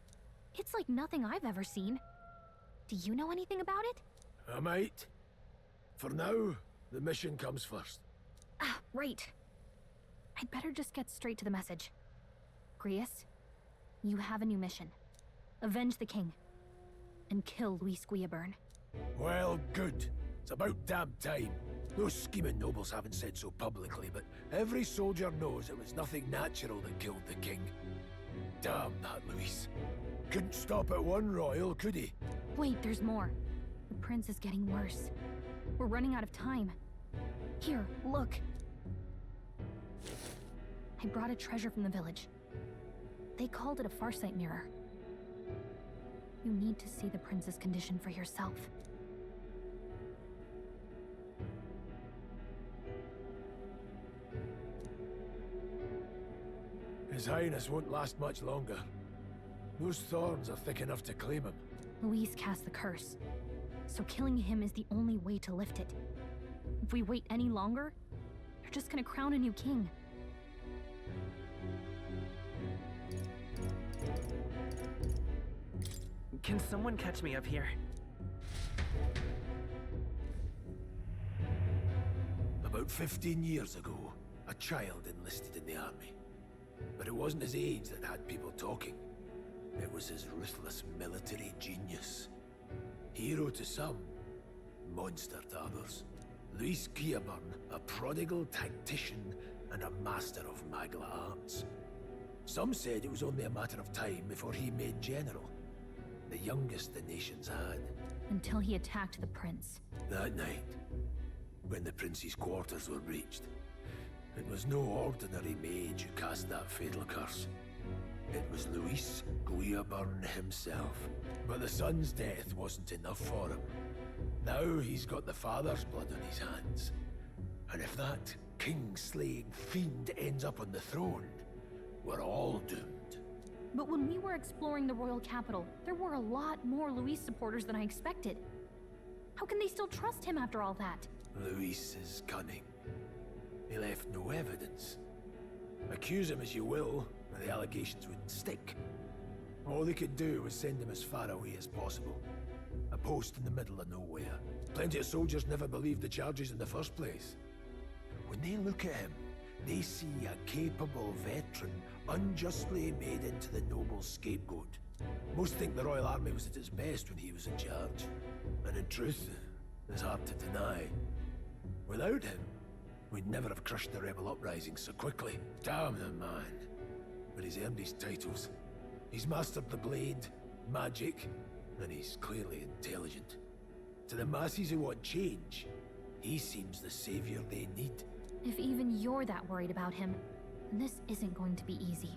It's like nothing I've ever seen. Do you know anything about it? I might. For now, the mission comes first. Ah, right. I'd better just get straight to the message. Grius, you have a new mission. Avenge the king. And kill Luis Guillaburn. Well, good. It's about damn time. Those scheming nobles haven't said so publicly, but every soldier knows it was nothing natural that killed the king. Damn that Luis. Couldn't stop at one royal, could he? Wait, there's more. The prince is getting worse. We're running out of time. Here, look. I brought a treasure from the village. They called it a farsight mirror. You need to see the prince's condition for yourself. His Highness won't last much longer. Those thorns are thick enough to claim him. Luis cast the curse, so killing him is the only way to lift it. If we wait any longer, they're just gonna crown a new king. Can someone catch me up here? About 15 years ago, a child enlisted in the army. But it wasn't his age that had people talking. It was his ruthless military genius. Hero to some, monster to others. Luis Guillaburn, a prodigal tactician and a master of Magla arts. Some said it was only a matter of time before he made general. The youngest the nations had. Until he attacked the prince. That night, when the prince's quarters were breached, it was no ordinary mage who cast that fatal curse. It was Luis Guillaburn himself. But the son's death wasn't enough for him. Now he's got the father's blood on his hands. And if that king-slaying fiend ends up on the throne, we're all doomed. But when we were exploring the royal capital, there were a lot more Luis supporters than I expected. How can they still trust him after all that? Luis is cunning. He left no evidence. Accuse him as you will, and the allegations wouldn't stick. All they could do was send him as far away as possible. A post in the middle of nowhere. Plenty of soldiers never believed the charges in the first place. When they look at him, They see a capable veteran unjustly made into the noble scapegoat. Most think the Royal Army was at its best when he was in charge. And in truth, it's hard to deny. Without him, we'd never have crushed the rebel uprising so quickly. Damn the man. But he's earned his titles. He's mastered the blade, magic, and he's clearly intelligent. To the masses who want change, he seems the savior they need. If even you're that worried about him, this isn't going to be easy.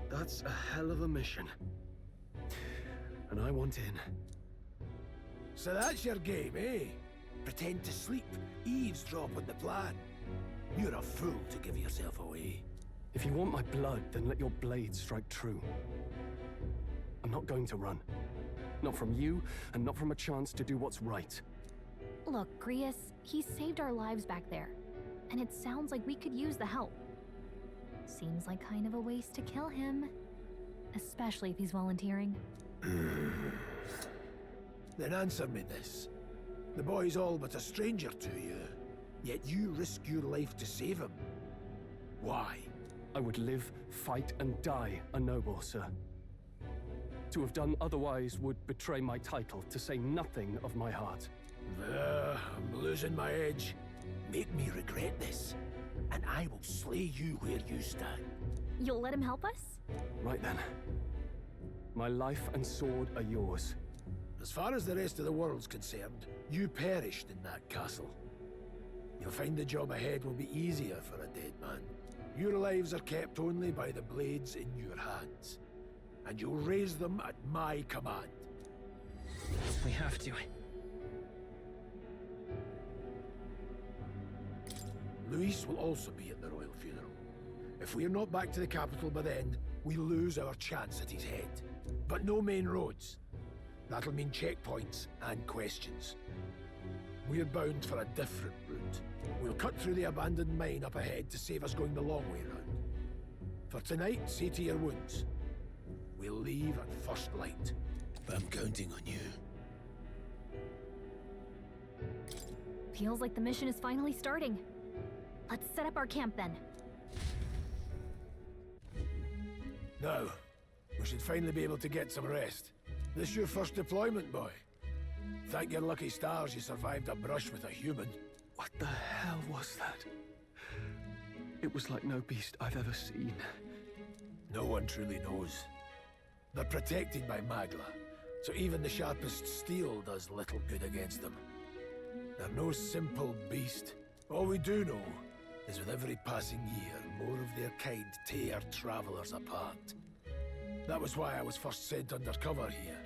That's a hell of a mission. And I want in. So that's your game, eh? Pretend to sleep, eavesdrop on the plan. You're a fool to give yourself away. If you want my blood, then let your blade strike true. I'm not going to run. Not from you, and not from a chance to do what's right. Look, Grius, he saved our lives back there. And it sounds like we could use the help. Seems like kind of a waste to kill him. Especially if he's volunteering. Then answer me this. The boy's all but a stranger to you, yet you risk your life to save him. Why? I would live, fight, and die a noble, sir. To have done otherwise would betray my title, to say nothing of my heart. I'm losing my edge. Make me regret this, and I will slay you where you stand. You'll let him help us? Right then. My life and sword are yours. As far as the rest of the world's concerned, you perished in that castle. You'll find the job ahead will be easier for a dead man. Your lives are kept only by the blades in your hands, and you'll raise them at my command. We have to. Luis will also be at the royal funeral. If we're not back to the capital by then, we lose our chance at his head. But no main roads. That'll mean checkpoints and questions. We're bound for a different route. We'll cut through the abandoned mine up ahead to save us going the long way round. For tonight, see to your wounds. We'll leave at first light. I'm counting on you. Feels like the mission is finally starting. Let's set up our camp then. Now, we should finally be able to get some rest. This your first deployment, boy? Thank your lucky stars you survived a brush with a human. What the hell was that? It was like no beast I've ever seen. No one truly knows. They're protected by Magla, so even the sharpest steel does little good against them. They're no simple beast. All we do know is with every passing year, more of their kind tear travelers apart. That was why I was first sent undercover here,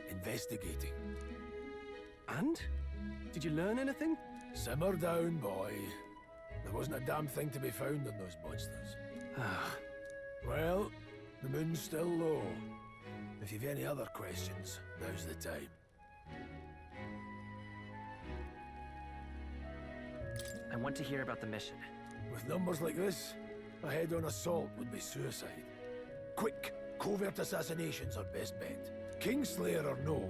investigating. And? Did you learn anything? Simmer down, boy. There wasn't a damn thing to be found on those monsters. Well, the moon's still low. If you've any other questions, now's the time. I want to hear about the mission. With numbers like this, a head-on assault would be suicide. Quick, covert assassinations are best bet. Kingslayer or no,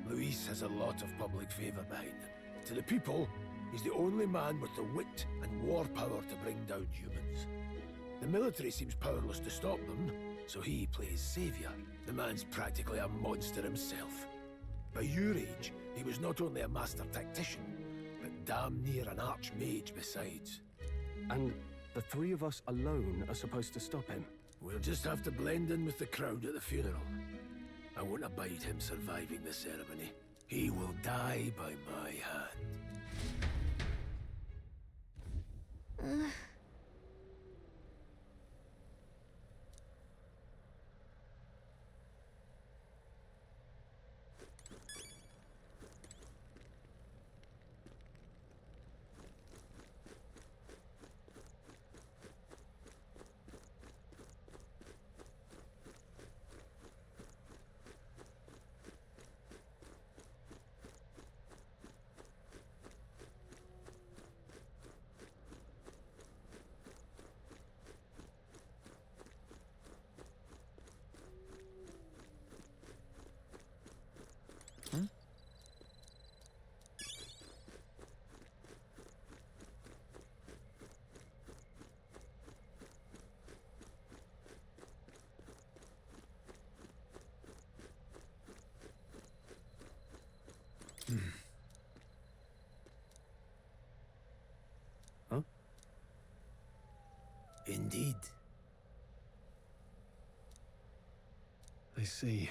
Luis has a lot of public favor behind him. To the people, he's the only man with the wit and war power to bring down humans. The military seems powerless to stop them, so he plays savior. The man's practically a monster himself. By your age, he was not only a master tactician, but damn near an archmage besides. And the three of us alone are supposed to stop him? We'll just have to blend in with the crowd at the funeral. I won't abide him surviving the ceremony. He will die by my hand. Indeed. I see.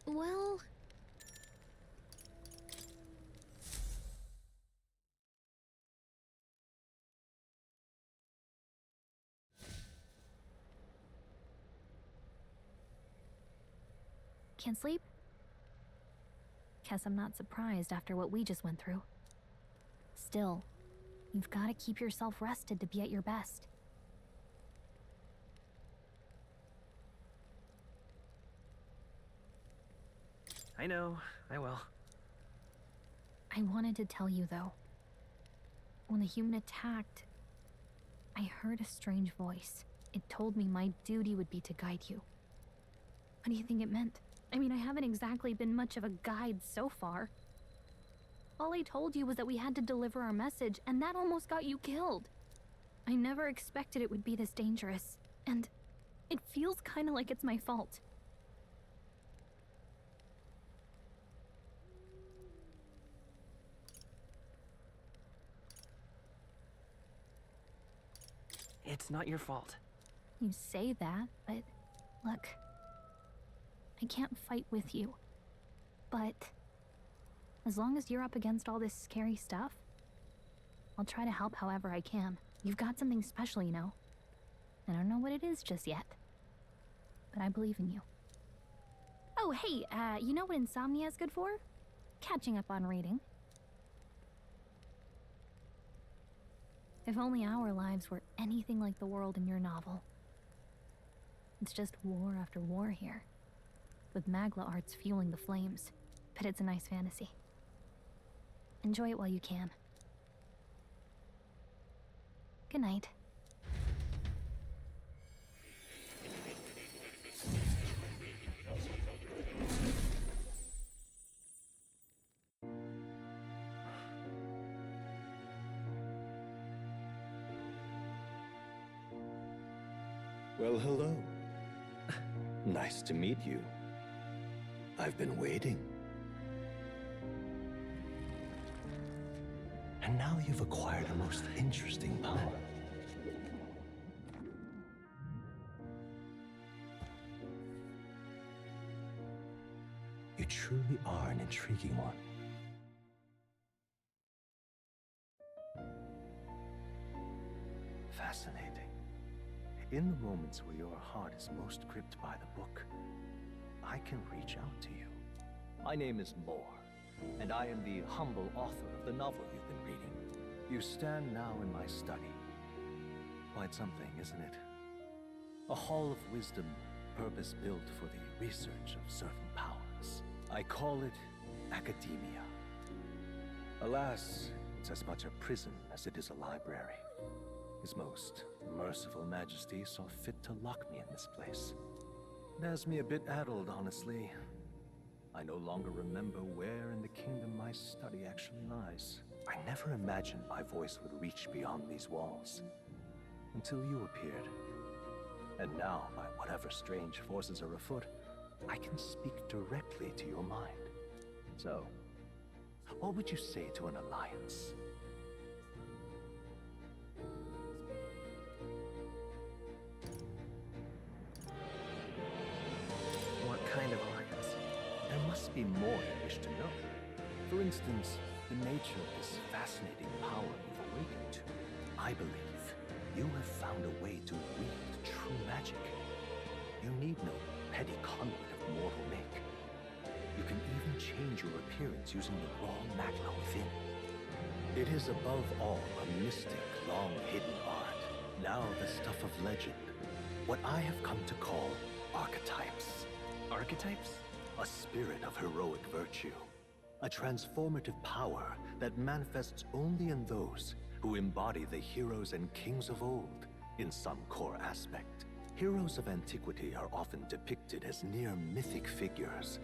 Well... Can't sleep? Guess I'm not surprised after what we just went through. Still, you've got to keep yourself rested to be at your best. I know, I will. I wanted to tell you, though. When the human attacked, I heard a strange voice. It told me my duty would be to guide you. What do you think it meant? I mean, I haven't exactly been much of a guide so far. All I told you was that we had to deliver our message, and that almost got you killed. I never expected it would be this dangerous, and it feels kind of like it's my fault. It's not your fault. You say that, but look, I can't fight with you. But as long as you're up against all this scary stuff, I'll try to help however I can. You've got something special, you know. I don't know what it is just yet, but I believe in you. Oh, hey, you know what insomnia is good for? Catching up on reading. If only our lives were anything like the world in your novel. It's just war after war here, with Magla arts fueling the flames, but it's a nice fantasy. Enjoy it while you can. Good night. Well, hello. Nice to meet you. I've been waiting. And now you've acquired a most interesting power. You truly are an intriguing one. Fascinating. In the moments where your heart is most gripped by the book, I can reach out to you. My name is Moore, and I am the humble author of the novel you've been reading. You stand now in my study. Quite something, isn't it? A hall of wisdom, purpose-built for the research of certain powers. I call it academia. Alas, it's as much a prison as it is a library. His most merciful majesty saw fit to lock me in this place. It has me a bit addled, honestly. I no longer remember where in the kingdom my study actually lies. I never imagined my voice would reach beyond these walls, until you appeared. And now, by whatever strange forces are afoot, I can speak directly to your mind. So, what would you say to an alliance? What kind of alliance? There must be more you wish to know. For instance, the nature of this fascinating power you've awakened to. I believe you have found a way to wield true magic. You need no petty conduit of mortal make. You can even change your appearance using the raw magna within. It is above all a mystic, long-hidden art. Now the stuff of legend. What I have come to call archetypes. Archetypes? A spirit of heroic virtue. A transformative power that manifests only in those who embody the heroes and kings of old in some core aspect. Heroes of antiquity are often depicted as near mythic figures,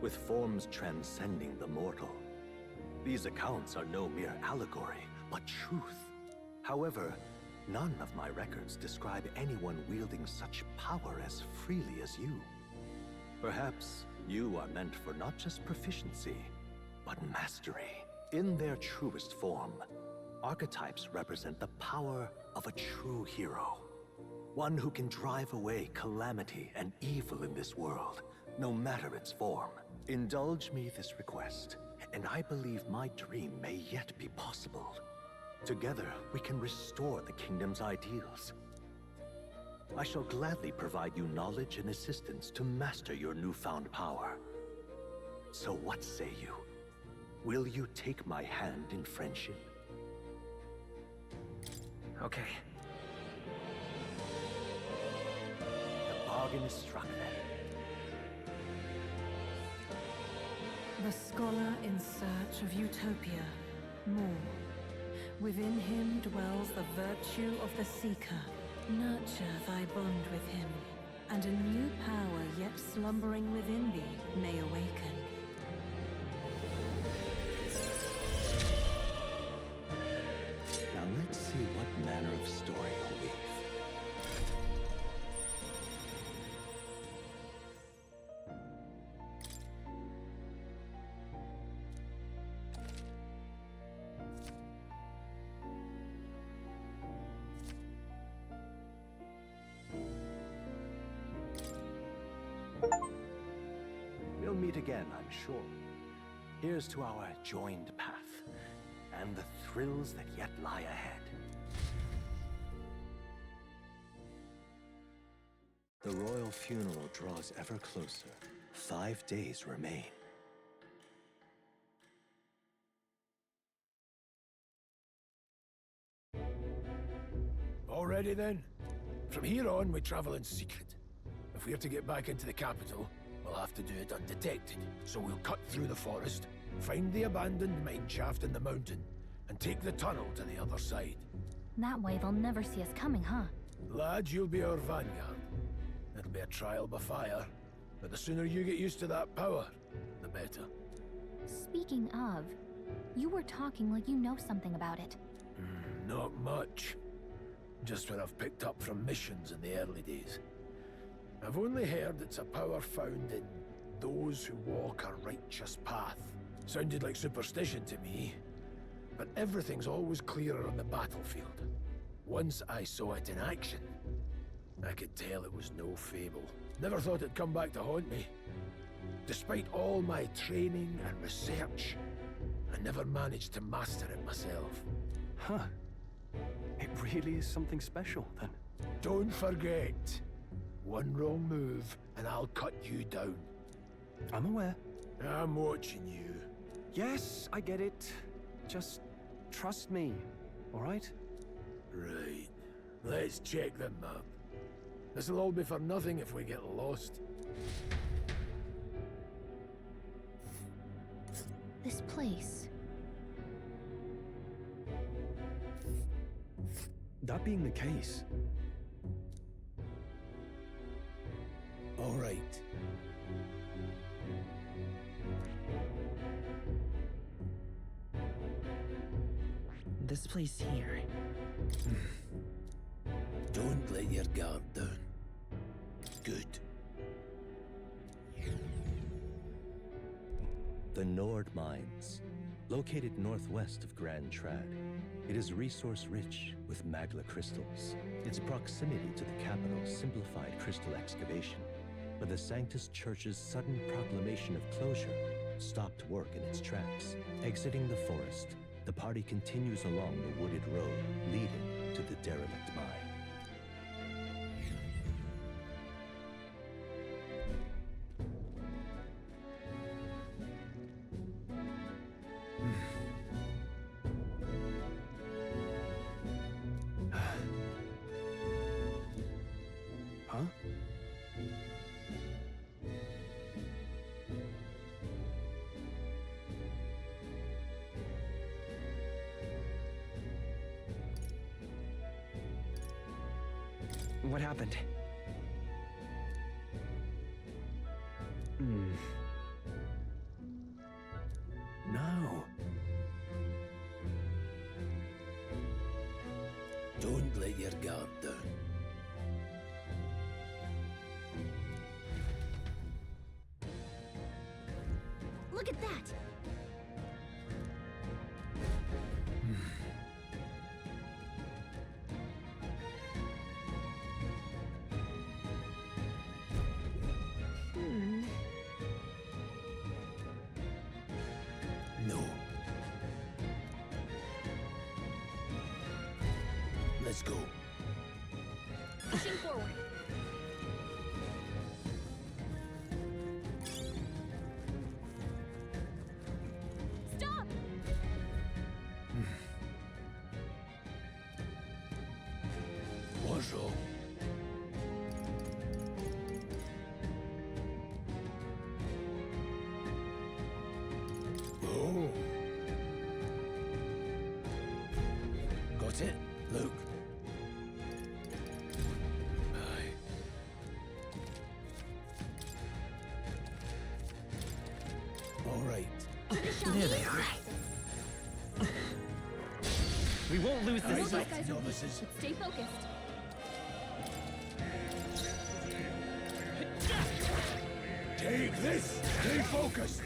with forms transcending the mortal. These accounts are no mere allegory, but truth. However, none of my records describe anyone wielding such power as freely as you. Perhaps you are meant for not just proficiency, but mastery. In their truest form, archetypes represent the power of a true hero. One who can drive away calamity and evil in this world, no matter its form. Indulge me this request, and I believe my dream may yet be possible. Together, we can restore the kingdom's ideals. I shall gladly provide you knowledge and assistance to master your newfound power. So what say you? Will you take my hand in friendship? Okay. The bargain is struck then. The scholar in search of utopia. More. Within him dwells the virtue of the seeker. Nurture thy bond with him, and a new power yet slumbering within thee may awaken. Now let's see what manner of story you'll weave. We'll meet again, I'm sure. Here's to our joined path, and the thrills that yet lie ahead. The royal funeral draws ever closer. 5 days remain. Already then? From here on, we travel in secret. If we're to get back into the capital, we'll have to do it undetected. So we'll cut through the forest, find the abandoned mine shaft in the mountain, and take the tunnel to the other side. That way they'll never see us coming, huh? Lad, you'll be our vanguard. It'll be a trial by fire, but the sooner you get used to that power, the better. Speaking of, you were talking like you know something about it. Not much. Just what I've picked up from missions in the early days. I've only heard it's a power found in those who walk a righteous path. Sounded like superstition to me, but everything's always clearer on the battlefield. Once I saw it in action, I could tell it was no fable. Never thought it'd come back to haunt me. Despite all my training and research, I never managed to master it myself. Huh. It really is something special, then. Don't forget. One wrong move, and I'll cut you down. I'm aware. I'm watching you. Yes, I get it. Just trust me, all right? Right. Let's check the map. This'll all be for nothing if we get lost. This place. That being the case... All right. This place here. Don't let your guard down. Good. The Nord Mines, located northwest of Grand Trad. It is resource-rich with magla crystals. Its proximity to the capital simplified crystal excavation, but the Sanctus Church's sudden proclamation of closure stopped work in its tracks. Exiting the forest, the party continues along the wooded road leading to the derelict mine. Huh? What happened? Now. Don't let your guard down. Look at that! Let's go. Pushing forward. Stop! What's wrong? Oh. Got it? Look. Aye. All right. There they are. We won't lose this Eyes fight. up, novices. Stay focused. Take this! Stay focused!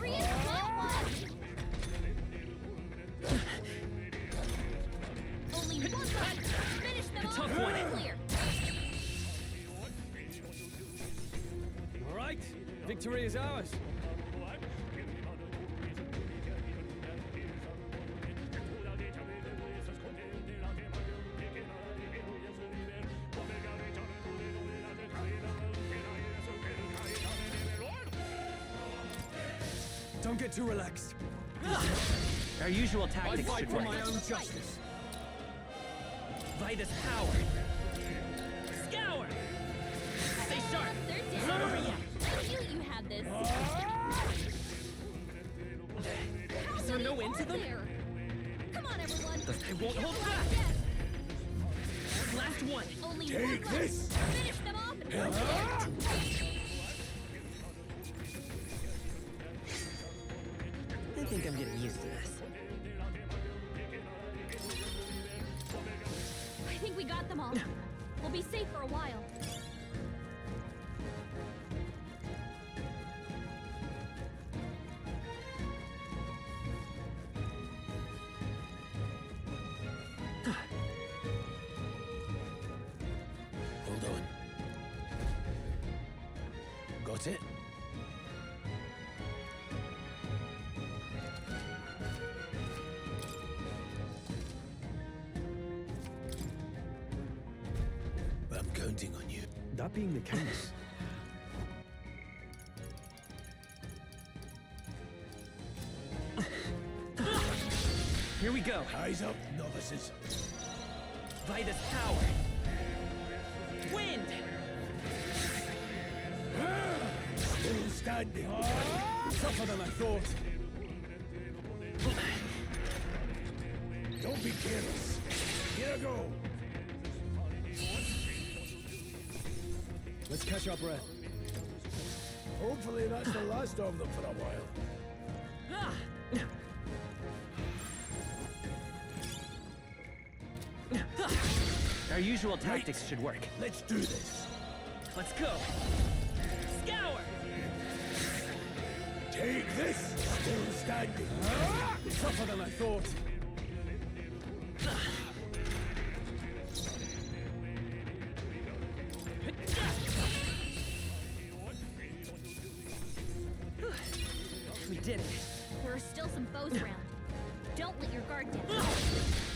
Only one left. Finish them off. tough one. Clear. All right, victory is ours. Don't get too relaxed. Our usual I tactics fight should for work. my own justice. Vitus power. Scour! Stay sharp. They're dead. It's not over yet. I knew you had this. Is there no end to them? There. Come on, everyone. I won't hold back. Last one. Only Take one left. this. Finish them off and we're clear. I think I'm getting used to this. I think we got them all. We'll be safe for a while. Hold on. Got it? I'm counting on you. That being the case, Here we go. Eyes up, novices. Vitus power. Wind. Still standing. Tougher than I thought. Don't be careless. Here I go. Let's catch our breath. Hopefully that's the last of them for a while. Our usual tactics should work. Let's do this. Let's go. Scour. Take this. Still standing. Tougher than I thought. We did it. There are still some foes around. Don't let your guard down.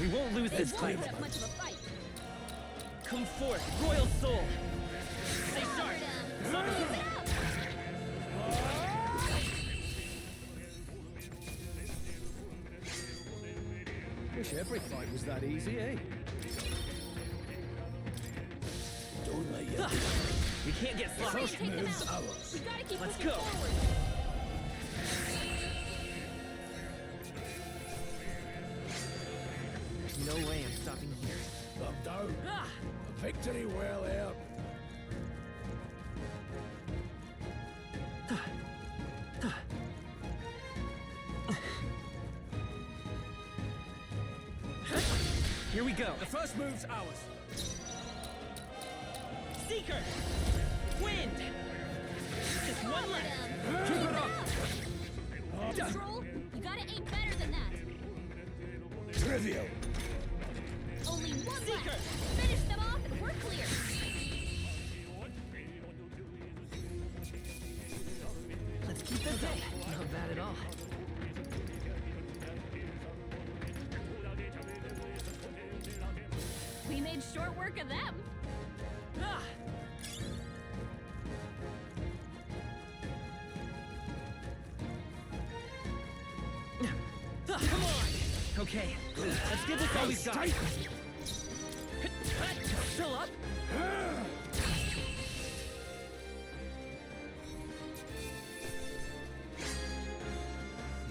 We won't lose They this won't fight. put up much of a fight. Come forth, royal soul. Stay sharp. Keep it up. Wish every fight was that easy, eh? Don't let you. We can't get sloppy. First move's ours. We gotta keep Let's pushing go. forward. There's no way I'm stopping here. I'm down. A victory well earned. Here we go. The first move's ours. Seeker. Wind. Just one left. Keep it up. Control, you gotta aim better than that. Trivial. Only one left. Finish them off and we're clear. Let's keep this up. Not bad at all. We made made short work of them. Ah! Come on! Okay, Let's give this all we've got. Still up?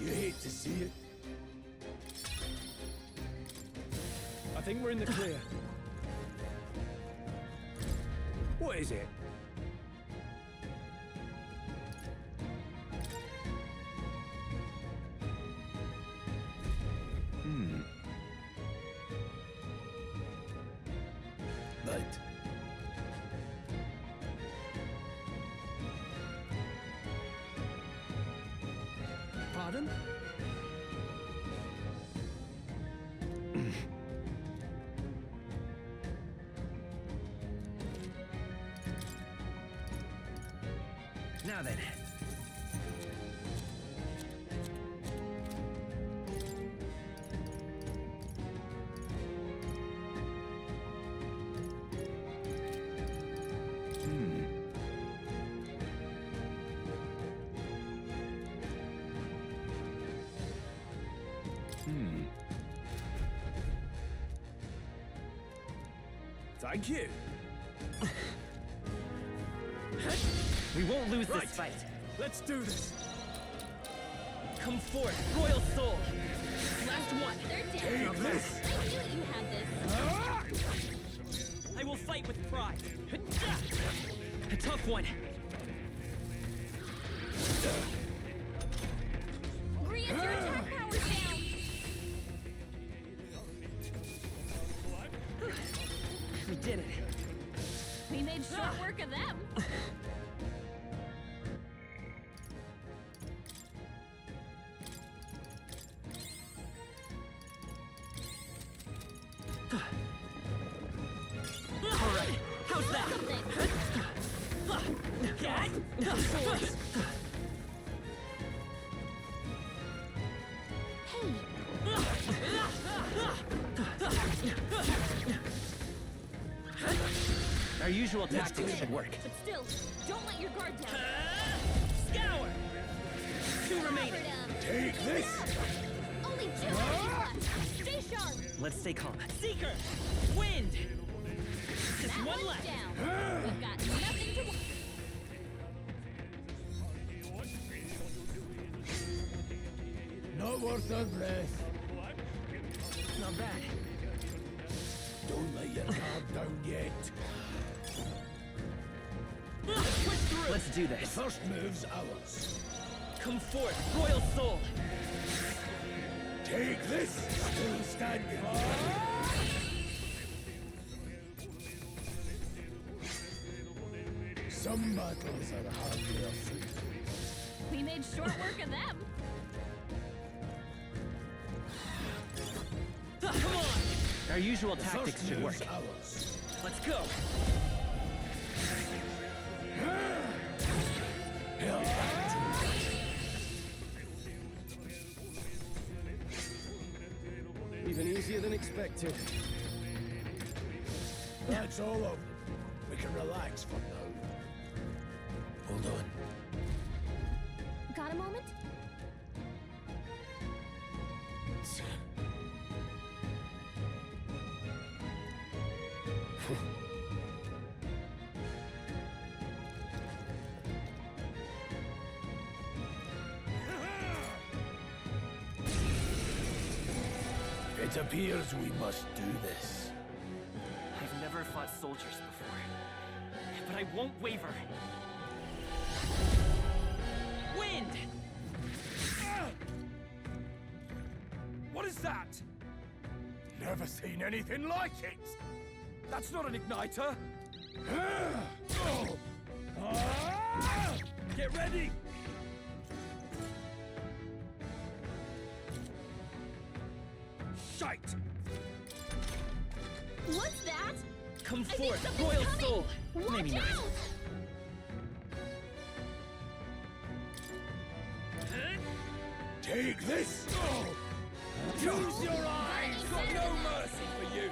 You hate to see it. I think we're in the clear. What is it? But Pardon? now then. Thank you. We won't lose this fight. Let's do this. Come forth, Royal Soul. Last one. They're dead. Take this. I knew you had this. I will fight with pride. A tough one. Grius, your attack power's down. We did it. We made short work of them. All right, how's that? Our usual tactics should work. But still, don't let your guard down. Scour! 2 remaining. take this. Only 2 left. Stay sharp. Let's stay calm. Seeker! Wind! Just That one one's left. down. We've got nothing to. Not worth a breath. Not bad. Don't let your guard down yet. Push through. Let's do this. First move's ours. Come forth, Royal Soul. Take this. Still standing. Some battles are hardly a food. We made short work of them. Come on! Our usual tactics should work. Ours. Let's go. Even easier than expected. That's all of them. We can relax for now. Hold on. Got a moment? It appears we must do this. I've never fought soldiers before, but I won't waver. Wind! What is that? Never seen anything like it. That's not an igniter. Get ready! Shite! What's that? Come I think forth, something's Royal coming. Soul. Watch Maybe not. out! Take this. Use your eyes! Got no mercy for you!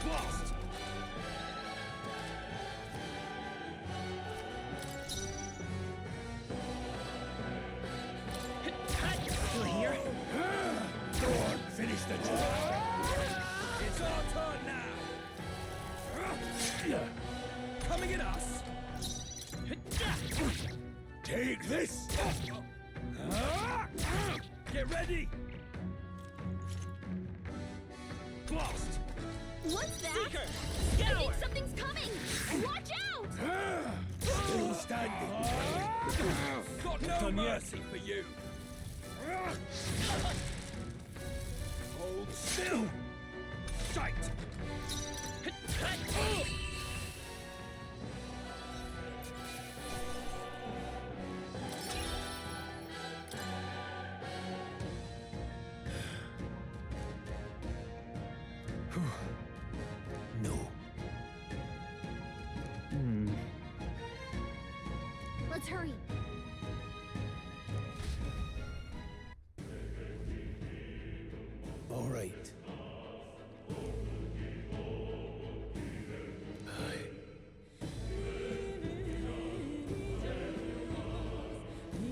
Blast! You're still here? Go on, finish the job! It's our turn now! Coming at us! Take this! Get ready! Blast! What's that? Seeker! I think Scour! something's coming! Watch out! Still standing! Got no mercy for you! Hold still! Sight! No. Let's hurry. All right.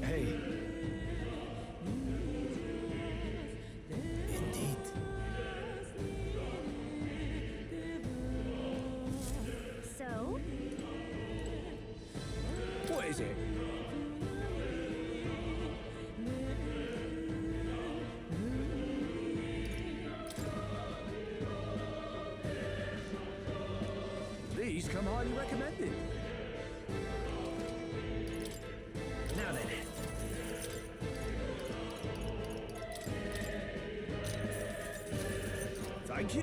Hey. Indeed. So? What is it? These come highly recommended. Now then. Thank you.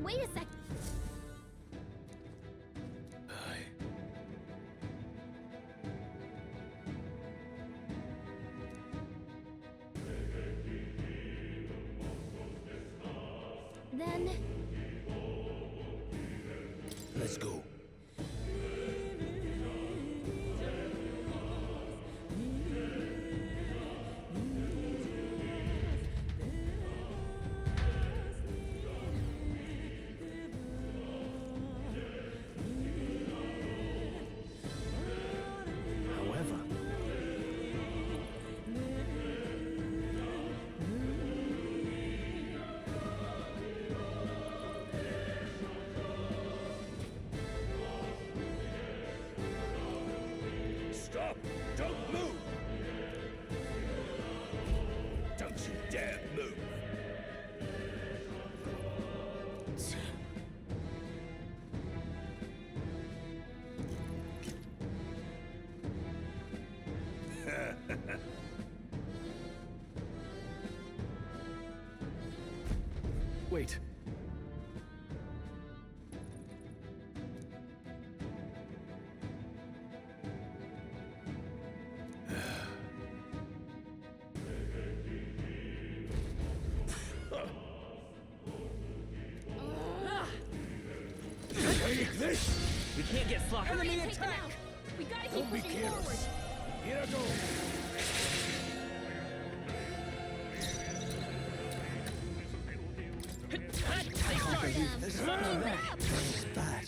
Wait a sec. Then Let's go. However, Stop! Don't move! Don't you dare move! wait. Take this! We can't get sloppy. hurry and take them out. We gotta keep Don't be pushing careless. forward. Here I go. Stay sharp. This Crap! bad.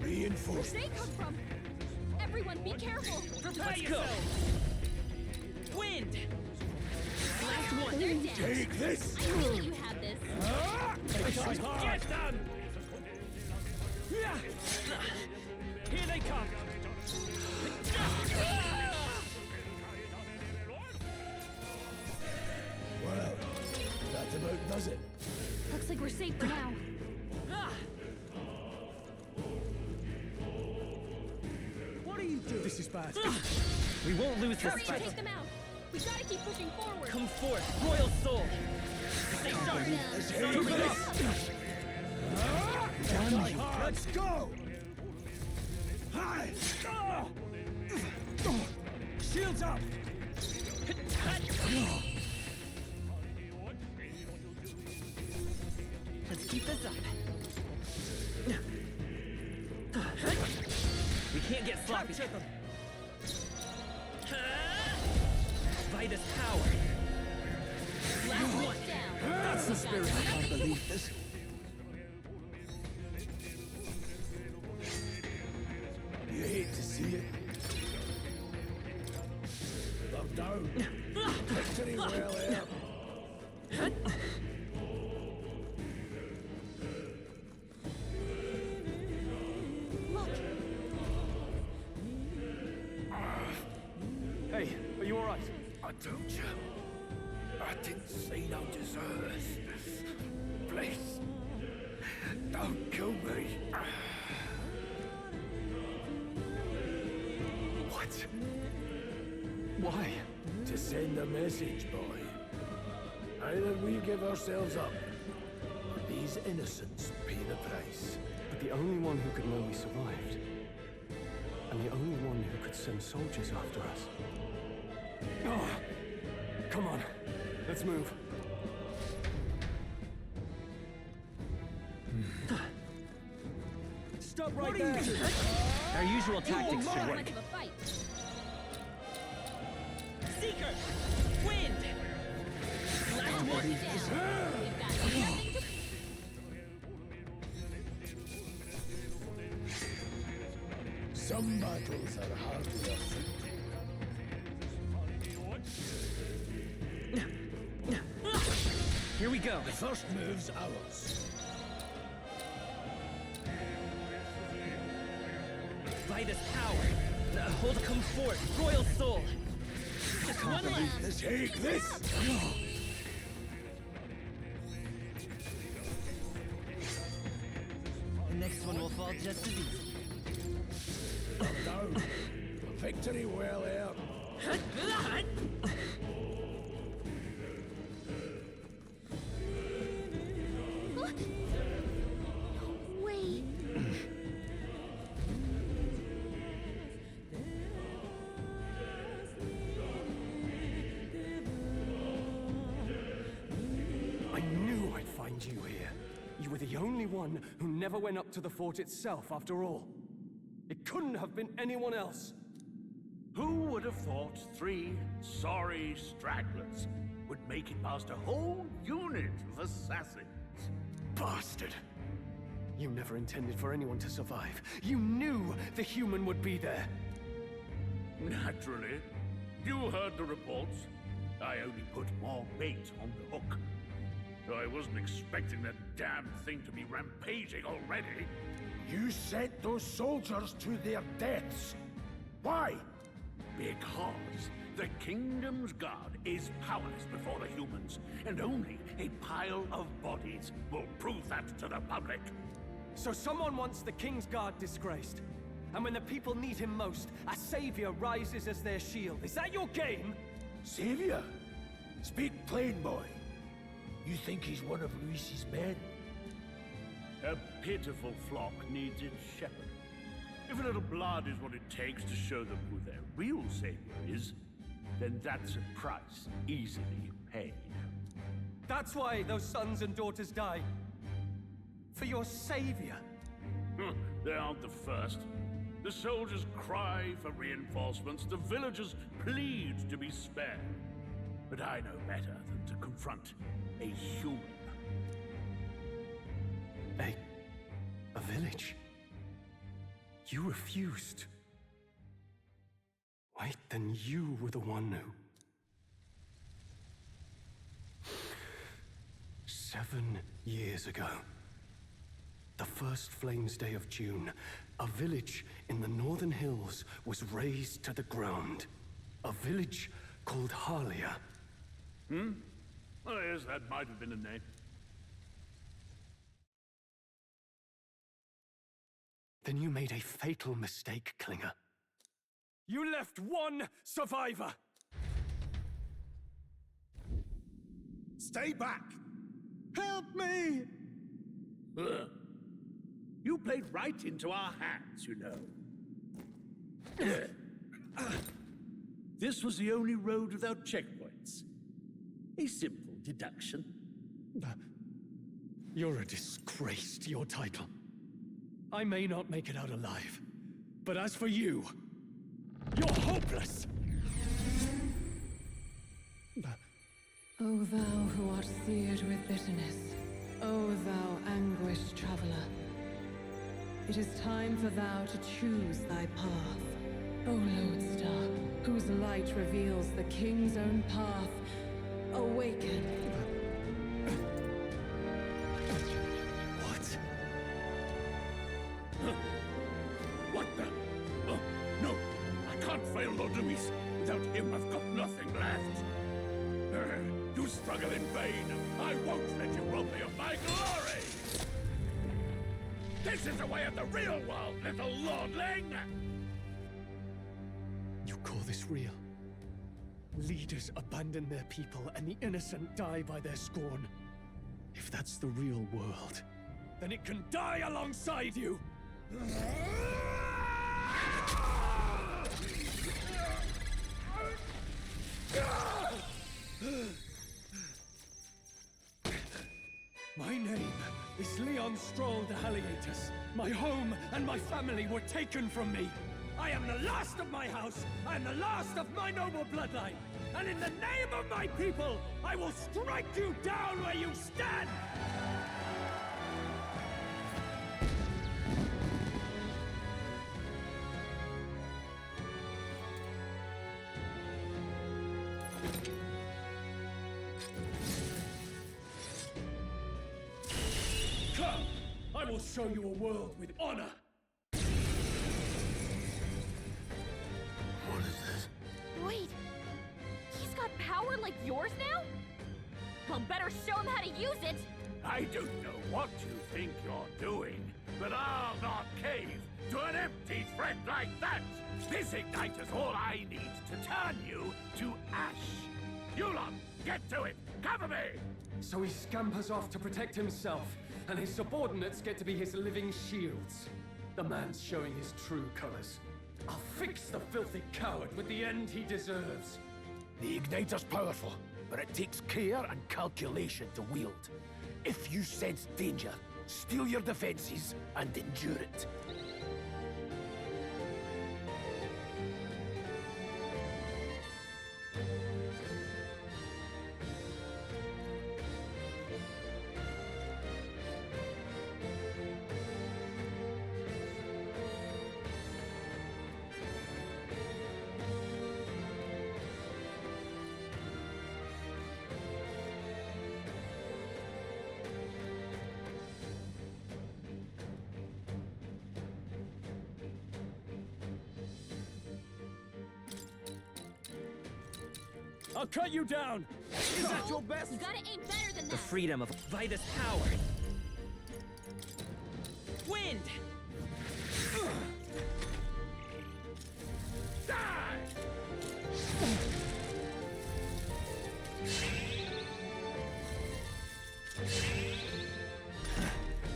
Reinforced. Where'd they come from? Everyone, be careful. Let's go. Wind. Last one. They're dead. Take this! I knew you had this. Get them. Here they come. Well, that about does it. Looks like we're safe for now. What are you doing? This is bad. We won't lose this Hurry and fight. take them out. We gotta keep pushing forward. Come forth, Royal Soul. Stay sharp. Take this! Let's go! Hi! Shields up! Let's keep this up. We can't get sloppy. Vitus power. Last one. That's the spirit. I can't believe this. You hate to see it. They're down. Victory well earned. Hey, are you alright? I told you. I didn't see no deserters. Please. Don't kill me. What? Why? To send a message, boy. Either we give ourselves up, or these innocents pay the price. But the only one who could know we survived, and the only one who could send soldiers after us. Oh, come on, let's move. Stop right there! Our usual tactics should work. Seeker! Wind! Last one! Some battles are hardly a fight. Here we go. The first move's ours. Vitus power. Hold come forth. Royal soul. Just one left. Take this! The next one will fall just as easy. Down. Victory well earned. Wait. I knew I'd find you here. You were the only one who never went up to the fort itself, after all. It couldn't have been anyone else. Who would have thought 3 sorry stragglers would make it past a whole unit of assassins? Bastard! You never intended for anyone to survive. You knew the human would be there. Naturally. You heard the reports. I only put more bait on the hook. I wasn't expecting that damn thing to be rampaging already. You sent those soldiers to their deaths. Why? Because the kingdom's guard is powerless before the humans, and only a pile of bodies will prove that to the public. So someone wants the King's Guard disgraced. And when the people need him most, a savior rises as their shield. Is that your game? Savior? Speak plain, boy. You think he's one of Luis's men? A pitiful flock needs its shepherd. If a little blood is what it takes to show them who their real savior is, then that's a price easily paid. That's why those sons and daughters died. For your savior. They aren't the first. The soldiers cry for reinforcements, the villagers plead to be spared. But I know better than to confront a human. A village? You refused. Wait, then you were the one who... 7 years ago, the first Flames Day of June, a village in the northern hills was razed to the ground. A village called Harlia. Oh yes, that might have been a name. Then you made a fatal mistake, Klinger. You left one survivor! Stay back! Help me! You played right into our hands, you know. This was the only road without checkpoints. A simple deduction. You're a disgrace to your title. I may not make it out alive, but as for you, you're hopeless! O thou who art seared with bitterness, O thou anguished traveler, it is time for thou to choose thy path. O Lodestar, whose light reveals the king's own path, awaken. What? What the? Oh, no! I can't fail Lord Luis. Without him, I've got nothing left. You struggle in vain. I won't let you rob me of my glory! This is the way of the real world, little lordling! You call this real? Leaders abandon their people and the innocent die by their scorn. If that's the real world, then it can die alongside you! My name is Leon Stroll de Haliatus. My home and my family were taken from me. I am the last of my house. I am the last of my noble bloodline. And in the name of my people, I will strike you down where you stand! Come! I will show you a world with honor! What is this? Wait, he's got power like yours now? Well, better show him how to use it! I don't know what you think you're doing, but I'll not cave to an empty threat like that! This ignite is all I need to turn you to ash! Yulon, get to it! Cover me! So he scampers off to protect himself, and his subordinates get to be his living shields. The man's showing his true colors. I'll fix the filthy coward with the end he deserves. The igniter's powerful, but it takes care and calculation to wield. If you sense danger, steel your defenses and endure it. I'll cut you down! Is that your best? You gotta aim better than that! The freedom of Vitus power. Wind! Die!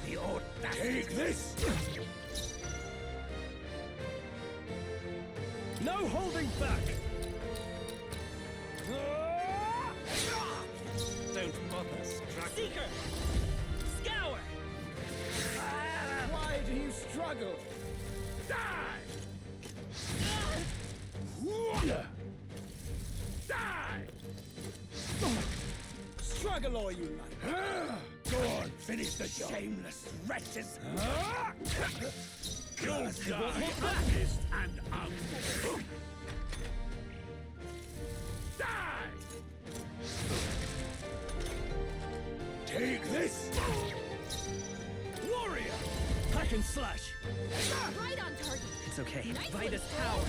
The audacity! Take this! No holding back! Don't bother, Struck. Seeker! Scour! Why do you struggle? Die! Die! Struggle all you like. Go on, finish the job. Shameless wretches! You'll die honest and unmoved! Die! Take this! Warrior! Hack and slash! Right on target! It's okay. Nice Vitus one, power!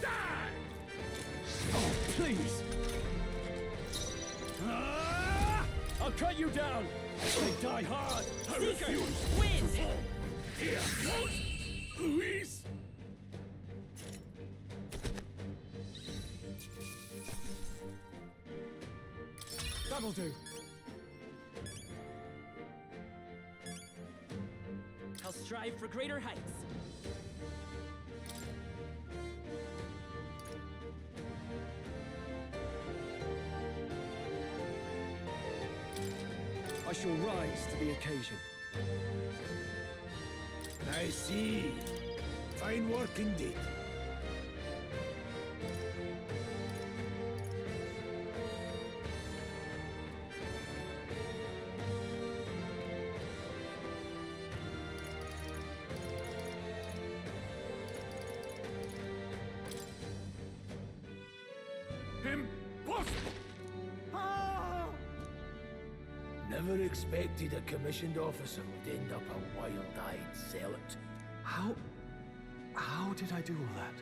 Die! Oh, please! I'll cut you down! They die hard! Seeker! Wind! Here goes Luis! That'll do. I'll strive for greater heights. I shall rise to the occasion. I see. Fine work indeed. Impossible! Never expected a commissioned officer would end up a wild-eyed zealot. How did I do all that?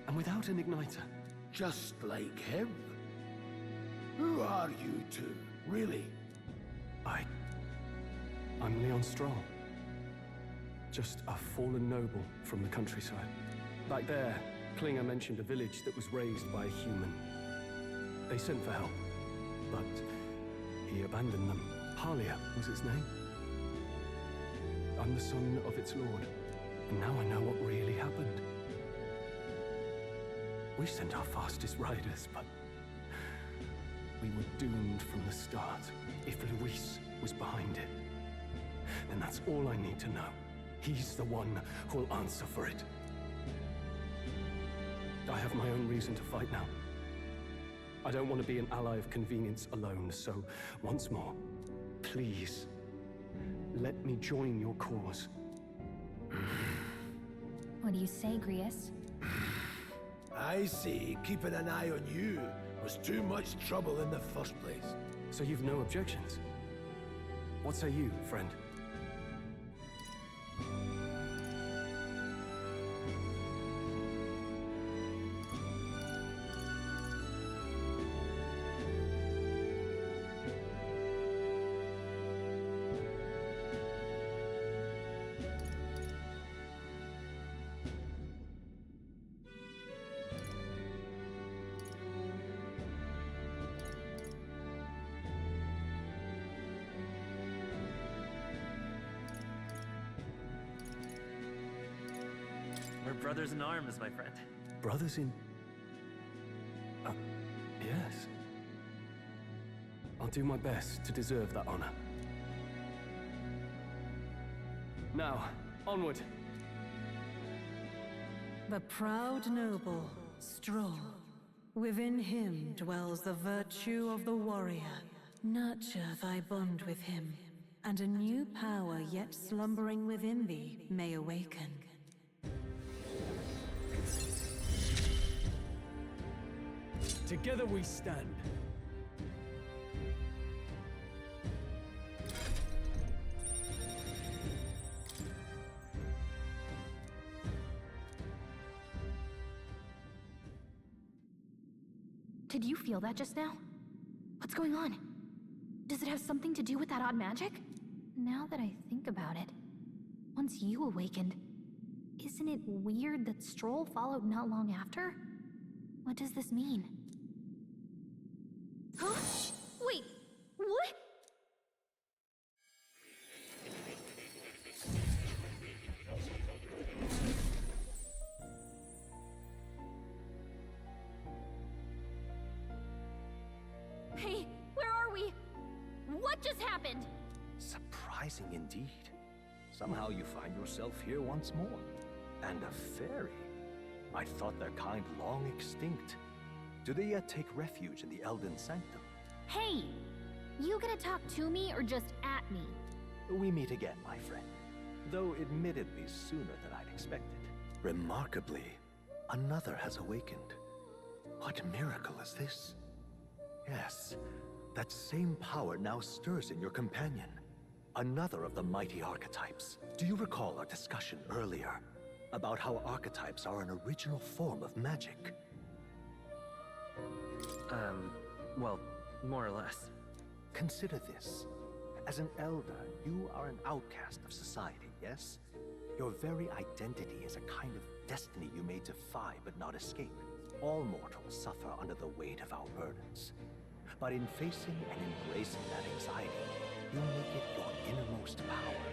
And without an igniter? Just like him. Who are you two, really? I'm Leon Stroll. Just a fallen noble from the countryside. Back there, Klinger mentioned a village that was raised by a human. They sent for help, but he abandoned them. Halia was its name. I'm the son of its lord, and now I know what really happened. We sent our fastest riders, but we were doomed from the start. If Luis was behind it, then that's all I need to know. He's the one who'll answer for it. I have my own reason to fight now. I don't want to be an ally of convenience alone, so once more, please, let me join your cause. What do you say, Grius? I say keeping an eye on you was too much trouble in the first place. So you've no objections? What say you, friend? We're brothers in arms, my friend. Brothers in... yes. I'll do my best to deserve that honor. Now, onward. The proud noble, Stroll. Within him dwells the virtue of the warrior. Nurture thy bond with him, and a new power yet slumbering within thee may awaken. Together we stand. Did you feel that just now? What's going on? Does it have something to do with that odd magic? Now that I think about it, once you awakened, isn't it weird that Stroll followed not long after? What does this mean? Huh? Wait, what? Hey, where are we? What just happened? Surprising indeed. Somehow you find yourself here once more. And a fairy. I thought their kind long extinct. Do they yet take refuge in the Elden Sanctum? Hey! You gonna talk to me or just at me? We meet again, my friend. Though admittedly sooner than I'd expected. Remarkably, another has awakened. What miracle is this? Yes, that same power now stirs in your companion. Another of the mighty archetypes. Do you recall our discussion earlier about how archetypes are an original form of magic? Well, more or less. Consider this. As an elder, you are an outcast of society, yes? Your very identity is a kind of destiny you may defy but not escape. All mortals suffer under the weight of our burdens. But in facing and embracing that anxiety, you make it your innermost power.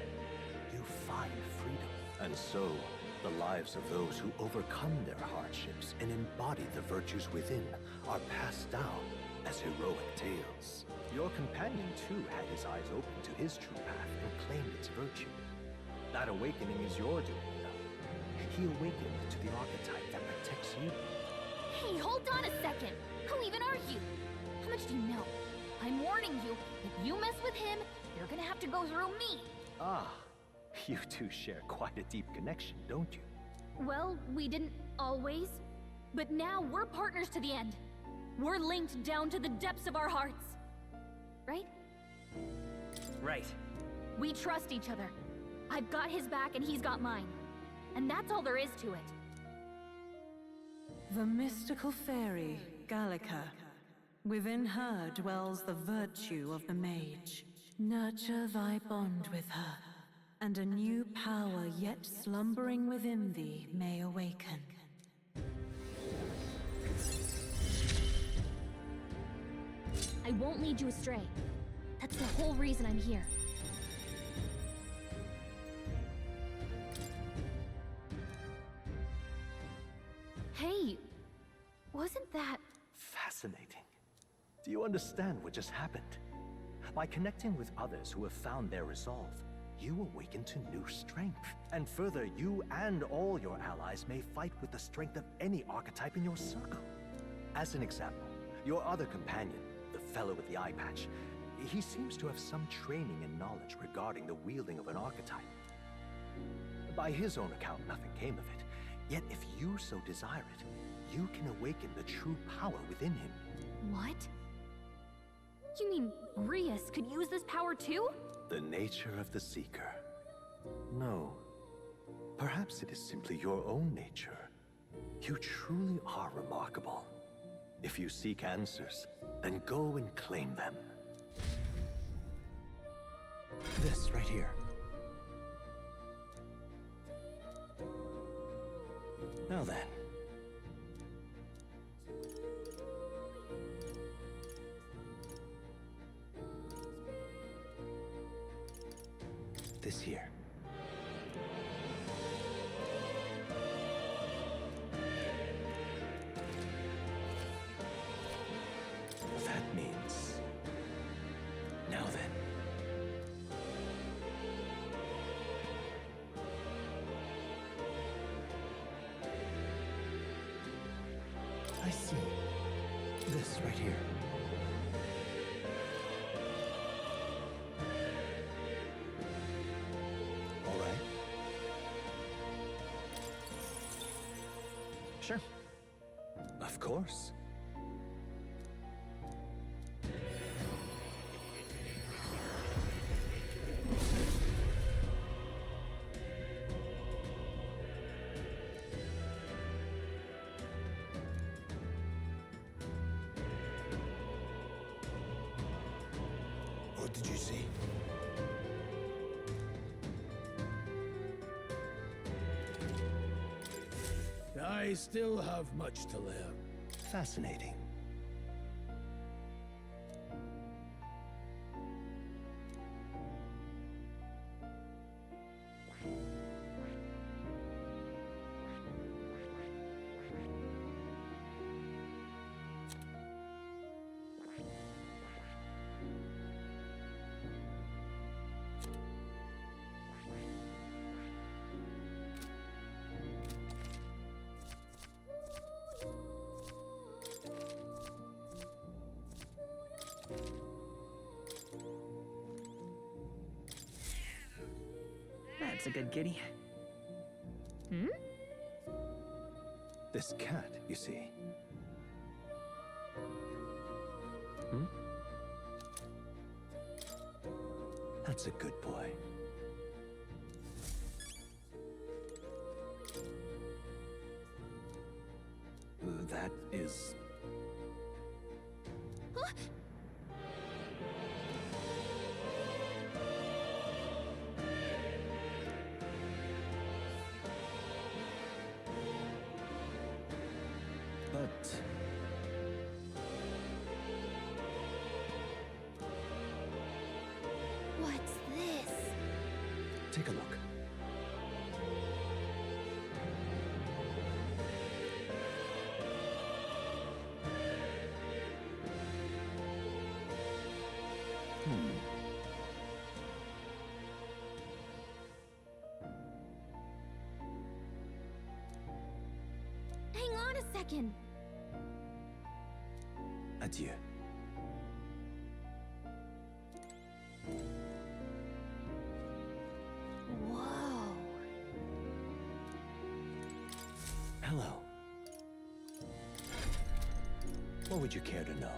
you find freedom. And so, the lives of those who overcome their hardships and embody the virtues within are passed down as heroic tales. Your companion, too, had his eyes open to his true path and claimed its virtue. That awakening is your doing, you know. He awakened to the archetype that protects you. Hey, hold on a second! Who even are you? How much do you know? I'm warning you, if you mess with him, you're gonna have to go through me! Ah, you two share quite a deep connection, don't you? Well, we didn't always. But now we're partners to the end. We're linked down to the depths of our hearts. Right? Right. We trust each other. I've got his back and he's got mine. And that's all there is to it. The mystical fairy, Gallica. Within her dwells the virtue of the mage. Nurture thy bond with her, and a new power yet slumbering within thee may awaken. I won't lead you astray. That's the whole reason I'm here. Hey, wasn't that... Fascinating. Do you understand what just happened? By connecting with others who have found their resolve, you awaken to new strength. And further, you and all your allies may fight with the strength of any archetype in your circle. As an example, your other companion, the fellow with the eye patch, he seems to have some training and knowledge regarding the wielding of an archetype. By his own account, nothing came of it. Yet if you so desire it, you can awaken the true power within him. What? You mean Rias could use this power too? The nature of the Seeker. No. Perhaps it is simply your own nature. You truly are remarkable. If you seek answers, then go and claim them. This right here. Now then. This here. That means... Now then. I see. This right here. All right. Sure. Of course. What did you see? I still have much to learn. Fascinating. That's a good kitty. Hmm? This cat, you see. Hmm? That's a good boy. That is... Huh? But... What's this? Take a look. Hang on a second. Adieu. Whoa. Hello. What would you care to know?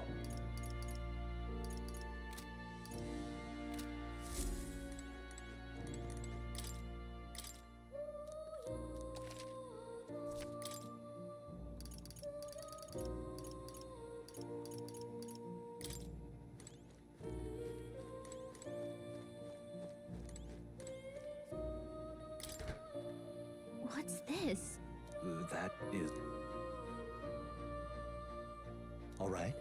What's this? That is... All right.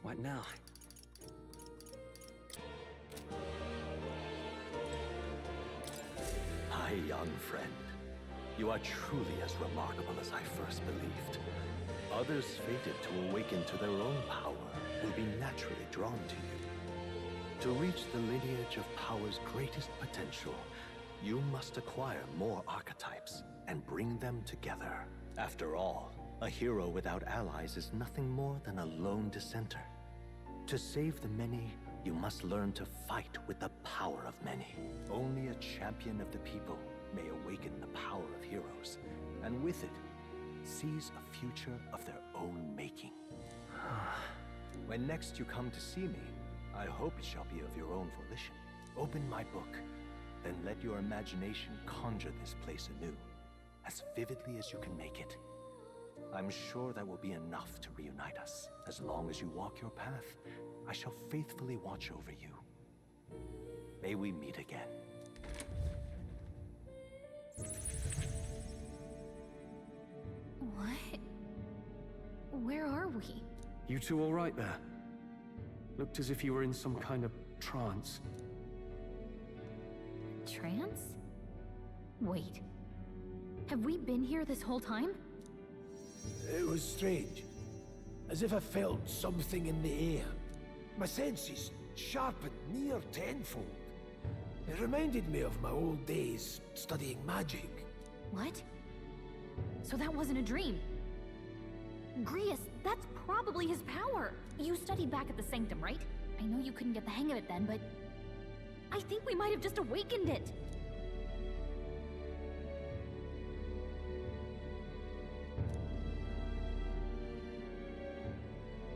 What now? My young friend, you are truly as remarkable as I first believed. Others fated to awaken to their own power will be naturally drawn to you. To reach the lineage of power's greatest potential, you must acquire more archetypes and bring them together. After all, a hero without allies is nothing more than a lone dissenter. To save the many, you must learn to fight with the power of many. Only a champion of the people may awaken the power of heroes, and with it, seize a future of their own making. When next you come to see me, I hope it shall be of your own volition. Open my book, then let your imagination conjure this place anew, as vividly as you can make it. I'm sure that will be enough to reunite us. As long as you walk your path, I shall faithfully watch over you. May we meet again. What? Where are we? You two all right there? Looked as if you were in some kind of trance. Trance? Wait. Have we been here this whole time? It was strange. As if I felt something in the air. My senses sharpened near tenfold. It reminded me of my old days studying magic. What? So that wasn't a dream. Grius, that's probably his power. You studied back at the Sanctum, right? I know you couldn't get the hang of it then, but I think we might have just awakened it.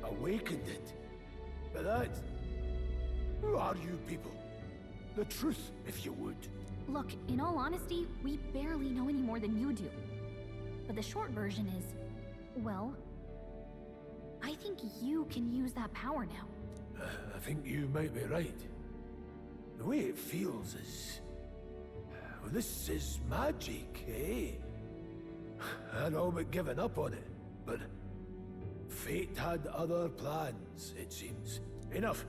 Awakened it? But that... Who are you people? The truth, if you would. Look, in all honesty, we barely know any more than you do. But the short version is, well, I think you can use that power now. I think you might be right. The way it feels is... Well, this is magic, eh? I'd all but given up on it, but... Fate had other plans, it seems. Enough.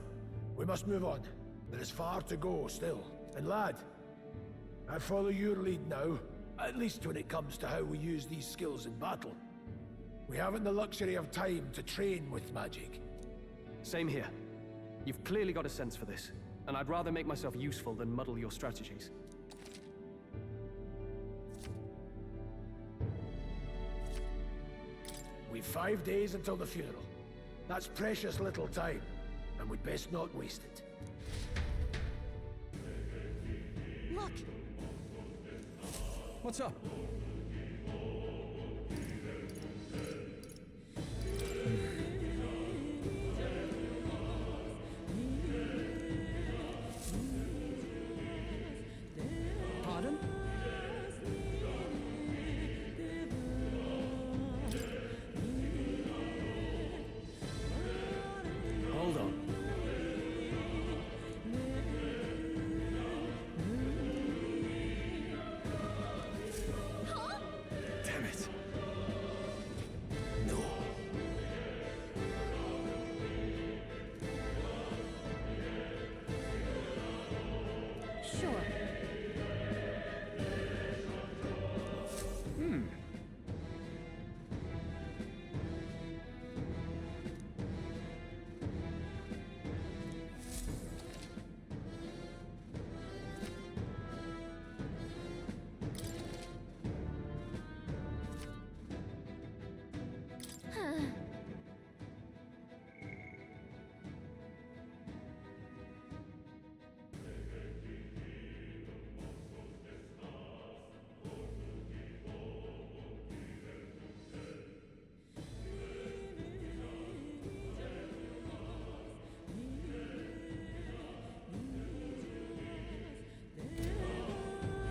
We must move on. There is far to go still. And lad, I follow your lead now, at least when it comes to how we use these skills in battle. We haven't the luxury of time to train with magic. Same here. You've clearly got a sense for this, and I'd rather make myself useful than muddle your strategies. We've 5 days until the funeral. That's precious little time, and we'd best not waste it. Look! What's up?